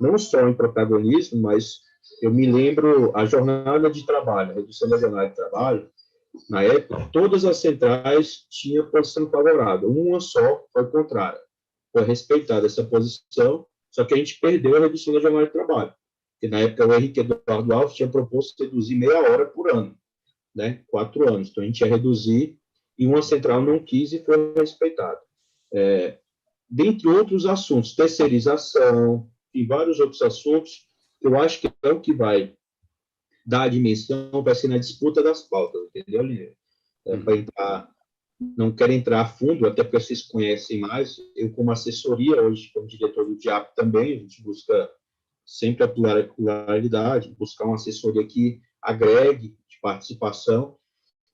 Não só em protagonismo, mas eu me lembro a jornada de trabalho, a redução da jornada de trabalho, na época, todas as centrais tinham posição favorável, uma só foi contrária. Foi respeitada essa posição, só que a gente perdeu a redução da jornada de trabalho. Porque na época o Henrique Eduardo Alves tinha proposto reduzir meia hora por ano, né? 4 anos. Então a gente ia reduzir e uma central não quis e foi respeitada. Dentre outros assuntos, terceirização e vários outros assuntos, eu acho que é o que vai dar a dimensão, vai ser na disputa das pautas, entendeu, Lineiro? Para entrar não quero entrar a fundo, até porque vocês conhecem mais. Eu, como assessoria, hoje, como diretor do DIAP também, a gente busca sempre a pluralidade, buscar uma assessoria que agregue de participação,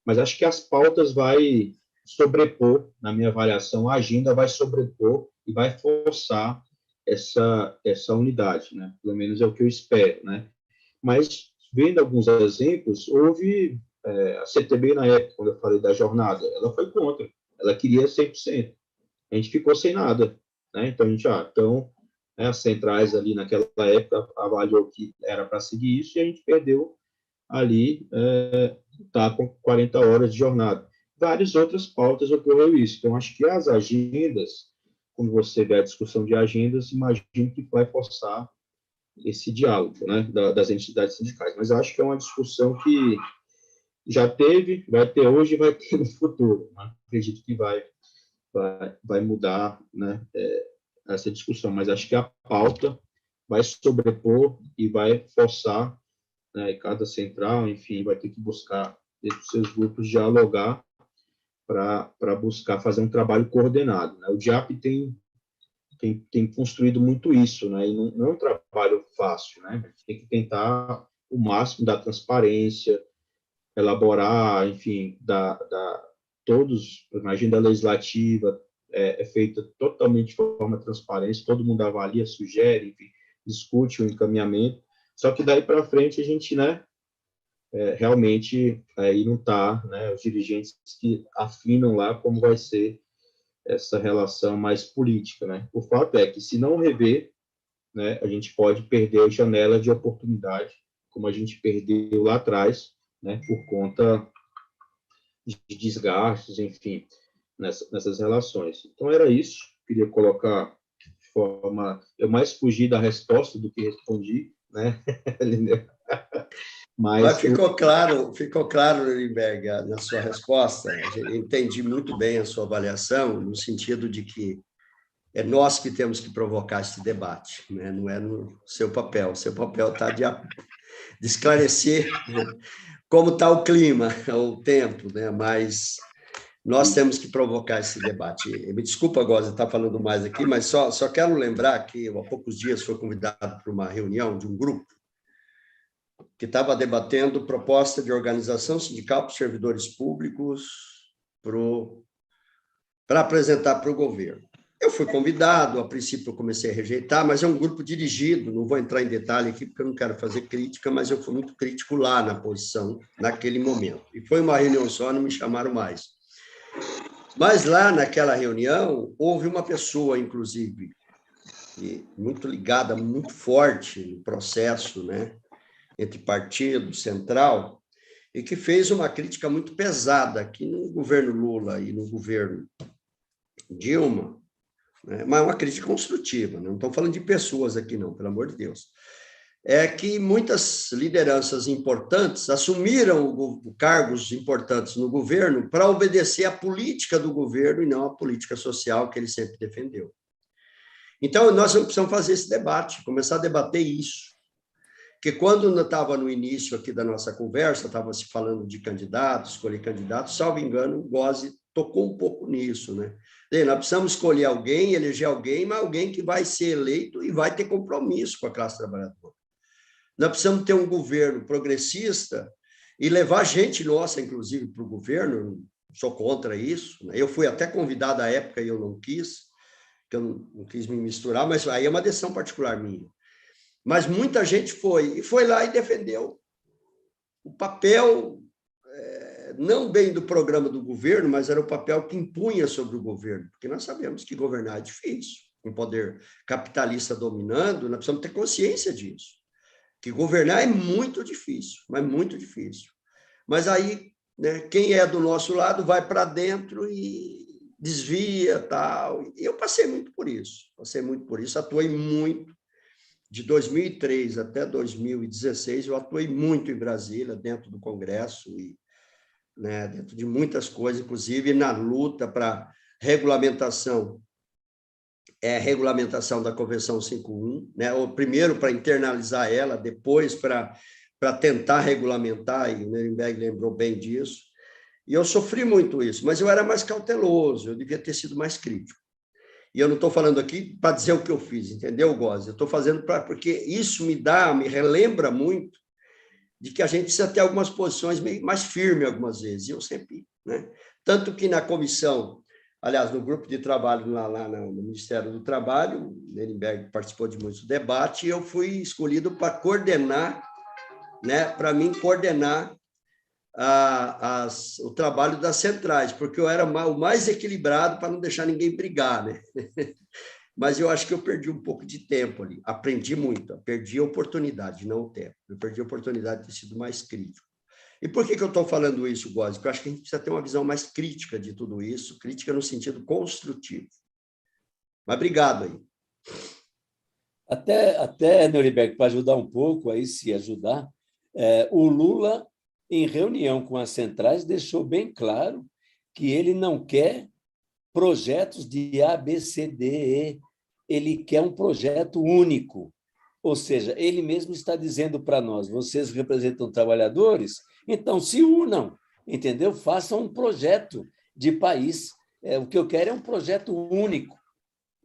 mas acho que as pautas vai sobrepor, na minha avaliação, a agenda vai sobrepor e vai forçar essa unidade, né? Pelo menos é o que eu espero, né? Mas, vendo alguns exemplos, houve a CTB, na época, quando eu falei da jornada, ela foi contra, ela queria 100%. A gente ficou sem nada, né? Então, as centrais ali naquela época avaliou que era para seguir isso e a gente perdeu ali, tá com 40 horas de jornada. Várias outras pautas ocorreu isso. Então, acho que as agendas, quando você vê a discussão de agendas, imagino que vai forçar esse diálogo, né, das entidades sindicais. Mas acho que é uma discussão que já teve, vai ter hoje e vai ter no futuro. Né? Acredito que vai mudar, né, essa discussão, mas acho que a pauta vai sobrepor e vai forçar, né, cada central, enfim, vai ter que buscar, dentro dos seus grupos, dialogar para buscar fazer um trabalho coordenado. Né? O DIAP tem construído muito isso, né? E não é um trabalho fácil, né? Tem que tentar o máximo da transparência, elaborar, enfim, todos, a agenda legislativa é feita totalmente de forma transparente, todo mundo avalia, sugere, enfim, discute o encaminhamento, só que daí para frente a gente, né, realmente aí não está, né, os dirigentes que afinam lá como vai ser essa relação mais política, né? O fato é que se não rever, né, a gente pode perder a janela de oportunidade, como a gente perdeu lá atrás, né, por conta de desgastes, enfim, nessas relações. Então, era isso. Queria colocar de forma... Eu mais fugi da resposta do que respondi, né? Mas ficou claro, Nuremberg, na sua resposta. Eu entendi muito bem a sua avaliação, no sentido de que é nós que temos que provocar esse debate, né? Não é no seu papel. O seu papel está de esclarecer, né, como está o clima, o tempo, né? Mas nós temos que provocar esse debate. Me desculpa, Góes, estar falando mais aqui, mas só quero lembrar que há poucos dias fui convidado para uma reunião de um grupo que estava debatendo proposta de organização sindical para os servidores públicos para apresentar para o governo. Eu fui convidado, a princípio eu comecei a rejeitar, mas é um grupo dirigido, não vou entrar em detalhe aqui porque eu não quero fazer crítica, mas eu fui muito crítico lá na posição, naquele momento. E foi uma reunião só, não me chamaram mais. Mas lá naquela reunião, houve uma pessoa, inclusive, muito ligada, muito forte no processo, né, entre partido, central, e que fez uma crítica muito pesada aqui no governo Lula e no governo Dilma, né? Mas uma crítica construtiva, não estou falando de pessoas aqui não, pelo amor de Deus. É que muitas lideranças importantes assumiram cargos importantes no governo para obedecer à política do governo e não à política social que ele sempre defendeu. Então, nós precisamos fazer esse debate, começar a debater isso. Porque quando eu estava no início aqui da nossa conversa, estava se falando de candidatos, escolher candidatos, salvo engano, o Góes tocou um pouco nisso, né? Nós precisamos escolher alguém, eleger alguém, mas alguém que vai ser eleito e vai ter compromisso com a classe trabalhadora. Nós precisamos ter um governo progressista e levar gente nossa, inclusive, para o governo. Sou contra isso, né? Eu fui até convidado à época e eu não quis, porque eu não quis me misturar, mas aí é uma decisão particular minha. Mas muita gente foi lá e defendeu o papel, não bem do programa do governo, mas era o papel que impunha sobre o governo, porque nós sabemos que governar é difícil, com o poder capitalista dominando, nós precisamos ter consciência disso, que governar é muito difícil, mas muito difícil. Mas aí, né, quem é do nosso lado vai para dentro e desvia, tal. E eu passei muito por isso, atuei muito. De 2003 até 2016, eu atuei muito em Brasília, dentro do Congresso, e, né, dentro de muitas coisas, inclusive na luta para regulamentação da Convenção 51, né, primeiro para internalizar ela, depois para tentar regulamentar, e o Nuremberg lembrou bem disso. E eu sofri muito isso, mas eu era mais cauteloso, eu devia ter sido mais crítico. E eu não estou falando aqui para dizer o que eu fiz, entendeu, Góes? Eu estou fazendo porque isso me relembra muito de que a gente precisa ter algumas posições mais firmes algumas vezes, e eu sempre, né? Tanto que na comissão, aliás, no grupo de trabalho lá no Ministério do Trabalho, o Nerenberg participou de muito debate, e eu fui escolhido para coordenar, né? Para mim, coordenar o trabalho das centrais, porque eu era o mais equilibrado para não deixar ninguém brigar, né? Mas eu acho que eu perdi um pouco de tempo ali, aprendi muito, perdi a oportunidade, não o tempo, eu perdi a oportunidade de ter sido mais crítico. E por que eu estou falando isso, Góes? Porque eu acho que a gente precisa ter uma visão mais crítica de tudo isso, crítica no sentido construtivo. Mas obrigado aí. Até Nuremberg, para ajudar um pouco, aí se ajudar, o Lula, em reunião com as centrais, deixou bem claro que ele não quer projetos de A, B, C, D, E, ele quer um projeto único. Ou seja, ele mesmo está dizendo para nós, vocês representam trabalhadores, então se unam, entendeu? Façam um projeto de país. O que eu quero é um projeto único,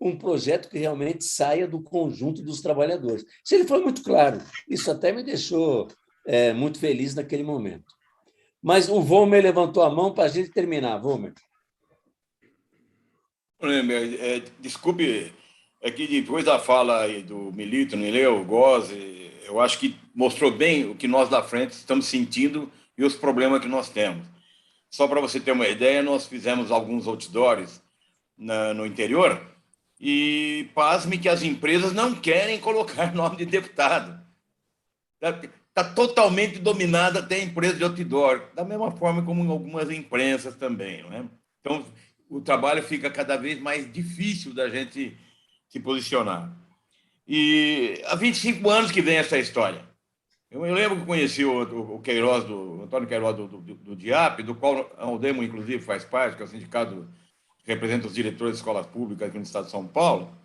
um projeto que realmente saia do conjunto dos trabalhadores. Se ele foi muito claro, isso até me deixou muito feliz naquele momento. Mas o Vomer levantou a mão para a gente terminar. Vomer. Desculpe, é que depois da fala aí do Milito, Nileu, Góes, eu acho que mostrou bem o que nós da frente estamos sentindo e os problemas que nós temos. Só para você ter uma ideia, nós fizemos alguns outdoors no interior e pasme que as empresas não querem colocar nome de deputado. Está totalmente dominada até a empresa de outdoor, da mesma forma como em algumas imprensas também, não é? Então, o trabalho fica cada vez mais difícil da gente se posicionar. E há 25 anos que vem essa história. Eu lembro que conheci o Queiroz, o Antônio Queiroz do DIAP, do qual a Aldemo, inclusive, faz parte, que é o sindicato que representa os diretores de escolas públicas aqui no estado de São Paulo,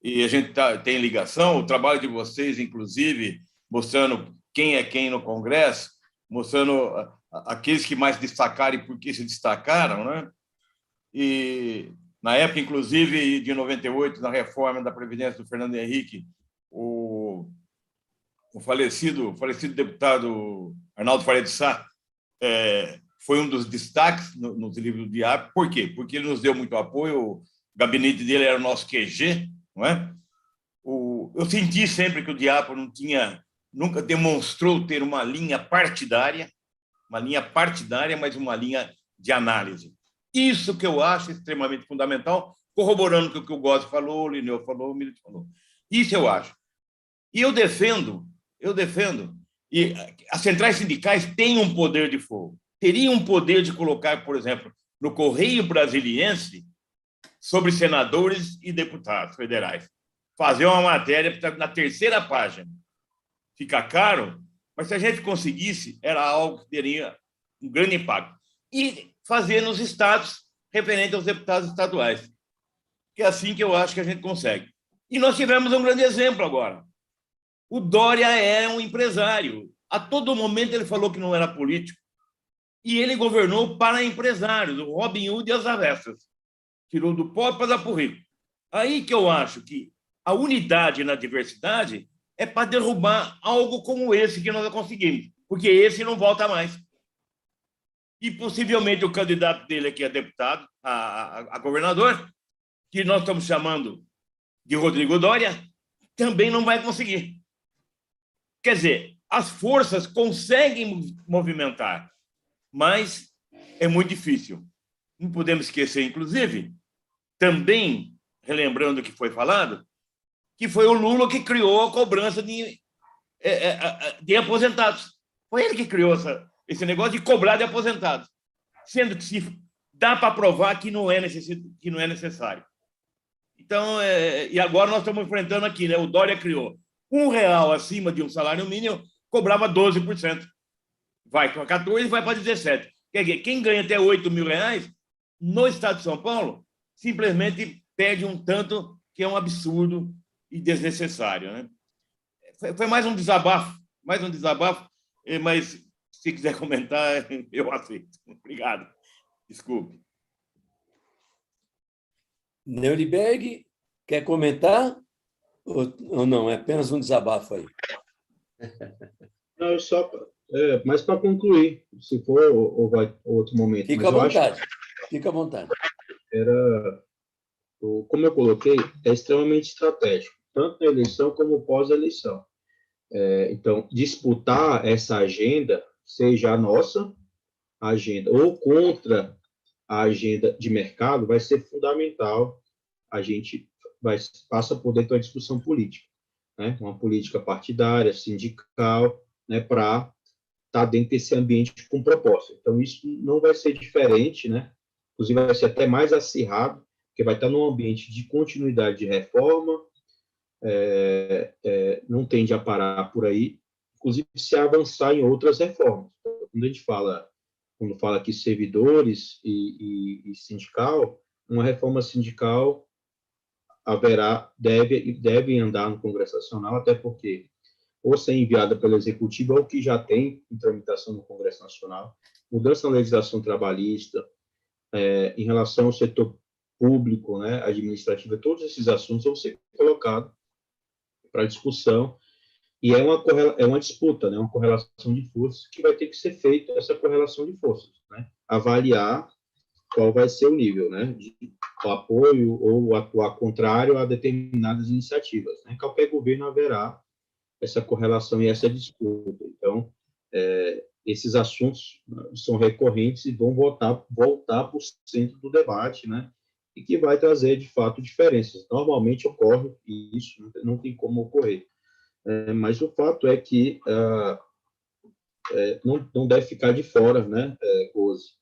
e a gente tem ligação, o trabalho de vocês, inclusive, mostrando quem é quem no Congresso, mostrando aqueles que mais destacaram e por que se destacaram, né? E, na época, inclusive, de 98, na reforma da Previdência do Fernando Henrique, o falecido deputado Arnaldo Faria de Sá foi um dos destaques nos livros do DIAP. Por quê? Porque ele nos deu muito apoio, o gabinete dele era o nosso QG, não é? Eu senti sempre que o DIAP nunca demonstrou ter uma linha partidária, mas uma linha de análise. Isso que eu acho extremamente fundamental, corroborando com o que o Góes falou, o Lineu falou, o Milito falou. Isso eu acho. E eu defendo, e as centrais sindicais têm um poder de fogo. Teriam um poder de colocar, por exemplo, no Correio Brasiliense, sobre senadores e deputados federais. Fazer uma matéria na terceira página. Fica caro, mas se a gente conseguisse, era algo que teria um grande impacto. E fazer nos estados, referente aos deputados estaduais. Que é assim que eu acho que a gente consegue. E nós tivemos um grande exemplo agora. O Dória é um empresário. A todo momento ele falou que não era político. E ele governou para empresários, o Robin Hood e as avessas. Tirou do pobre para dar para o rico. Aí que eu acho que a unidade na diversidade é para derrubar algo como esse que nós conseguimos, porque esse não volta mais. E possivelmente o candidato dele aqui a deputado, a governador, que nós estamos chamando de Rodrigo Dória, também não vai conseguir. Quer dizer, as forças conseguem movimentar, mas é muito difícil. Não podemos esquecer, inclusive, também, relembrando o que foi falado, que foi o Lula que criou a cobrança de aposentados. Foi ele que criou esse negócio de cobrar de aposentados, sendo que se dá para provar que não é necessário. Então, e agora nós estamos enfrentando aqui, né? O Dória criou R$1 acima de um salário mínimo, cobrava 12%. Vai para 14% e vai para 17%. Quer dizer, quem ganha até R$8.000 no estado de São Paulo simplesmente perde um tanto que é um absurdo e desnecessário, né? Foi mais um desabafo, mas Se quiser comentar, eu aceito. Obrigado. Desculpe. Neuriberg, quer comentar? Ou não? É apenas um desabafo aí. Não, só, mas para concluir, se for, ou vai outro momento. Fica Mas à eu acho vontade. Fica à vontade. que como eu coloquei, é extremamente estratégico, tanto na eleição como pós-eleição. Então, disputar essa agenda, seja a nossa agenda ou contra a agenda de mercado, vai ser fundamental. A gente passa por dentro da discussão política, né? Uma política partidária, sindical, né? Para estar dentro desse ambiente com proposta. Então, isso não vai ser diferente, né? Inclusive, vai ser até mais acirrado, porque vai estar num ambiente de continuidade de reforma, não tende a parar por aí, inclusive se avançar em outras reformas. Quando a gente quando fala aqui servidores e sindical, uma reforma sindical deve andar no Congresso Nacional, até porque ou ser enviada pelo Executivo ou que já tem em tramitação no Congresso Nacional, mudança na legislação trabalhista, em relação ao setor público, né, administrativo, todos esses assuntos vão ser colocados para discussão, e é uma disputa, né, uma correlação de forças, que vai ter que ser feita essa correlação de forças, né, avaliar qual vai ser o nível, né, de apoio ou atuar contrário a determinadas iniciativas, né. Qualquer governo haverá essa correlação e essa disputa. Então, esses assuntos são recorrentes e vão voltar para o centro do debate, né, e que vai trazer, de fato, diferenças. Normalmente ocorre, e isso não tem como ocorrer. Mas o fato é que não deve ficar de fora, né, Rose?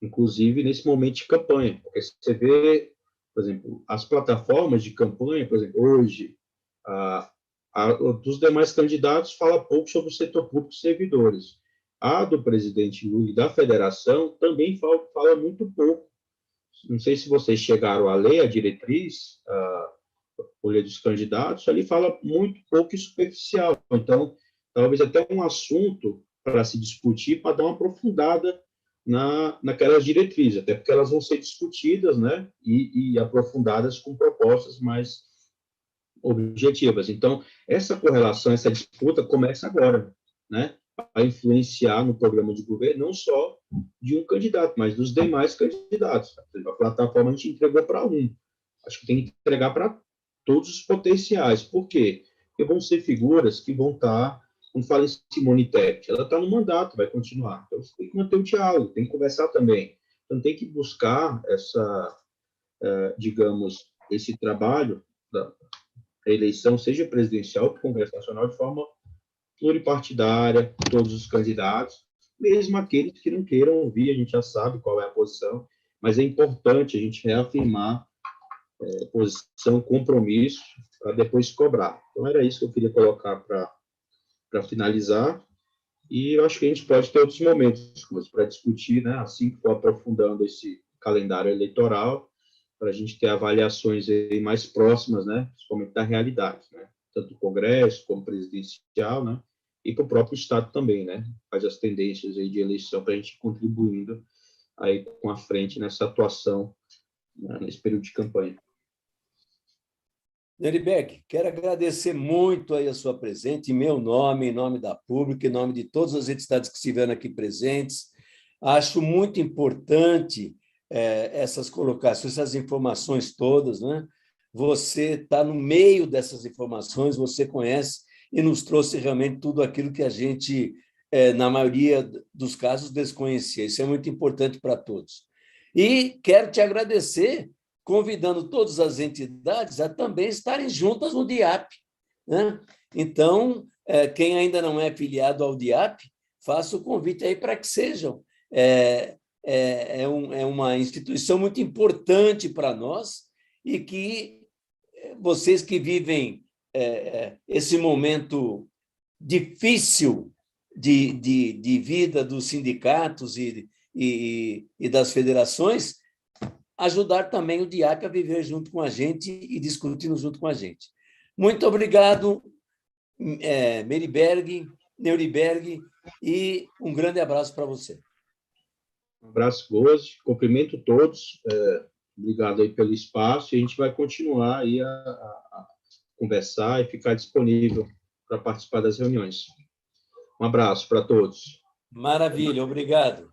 Inclusive nesse momento de campanha, porque você vê, por exemplo, as plataformas de campanha, por exemplo, hoje, dos demais candidatos fala pouco sobre o setor público e servidores. A do presidente Lula e da federação também fala muito pouco. Não sei se vocês chegaram a ler a diretriz, a folha dos candidatos, ali fala muito pouco e superficial. Então, talvez até um assunto para se discutir, para dar uma aprofundada naquelas diretrizes, até porque elas vão ser discutidas, né, e aprofundadas com propostas mais objetivas. Então, essa correlação, essa disputa começa agora, né, a influenciar no programa de governo, não só de um candidato, mas dos demais candidatos. A plataforma a gente entregou para um. Acho que tem que entregar para todos os potenciais. Por quê? Porque vão ser figuras que vão estar, como fala em Simone Tebet, ela está no mandato, vai continuar. Então, você tem que manter o diálogo, tem que conversar também. Então, tem que buscar digamos, esse trabalho da eleição, seja presidencial ou Congresso Nacional, de forma pluripartidária, todos os candidatos, mesmo aqueles que não queiram ouvir, a gente já sabe qual é a posição, mas é importante a gente reafirmar posição, compromisso, para depois cobrar. Então, era isso que eu queria colocar para finalizar, e eu acho que a gente pode ter outros momentos para discutir, né, assim que for aprofundando esse calendário eleitoral, para a gente ter avaliações aí mais próximas, né, principalmente da realidade, né, tanto do Congresso como presidencial, né, e para o próprio Estado também, né, faz as tendências aí de eleição para a gente ir contribuindo aí com a frente nessa atuação, né, nesse período de campanha. Neuriberg, quero agradecer muito aí a sua presença, em meu nome, em nome da Pública, em nome de todas as entidades que estiveram aqui presentes. Acho muito importante essas colocações, essas informações todas, né? Você está no meio dessas informações, você conhece e nos trouxe realmente tudo aquilo que a gente, na maioria dos casos, desconhecia. Isso é muito importante para todos. E quero te agradecer, convidando todas as entidades a também estarem juntas no DIAP, né? Então, quem ainda não é filiado ao DIAP, faça o convite aí para que sejam. É uma instituição muito importante para nós e que vocês que vivem esse momento difícil de vida dos sindicatos e das federações, ajudar também o DIAP a viver junto com a gente e discutindo junto com a gente. Muito obrigado, Neuriberg, Nuremberg, e um grande abraço para você. Um abraço, Gozi. Cumprimento todos. Obrigado aí pelo espaço. E a gente vai continuar aí a conversar e ficar disponível para participar das reuniões. Um abraço para todos. Maravilha, obrigado.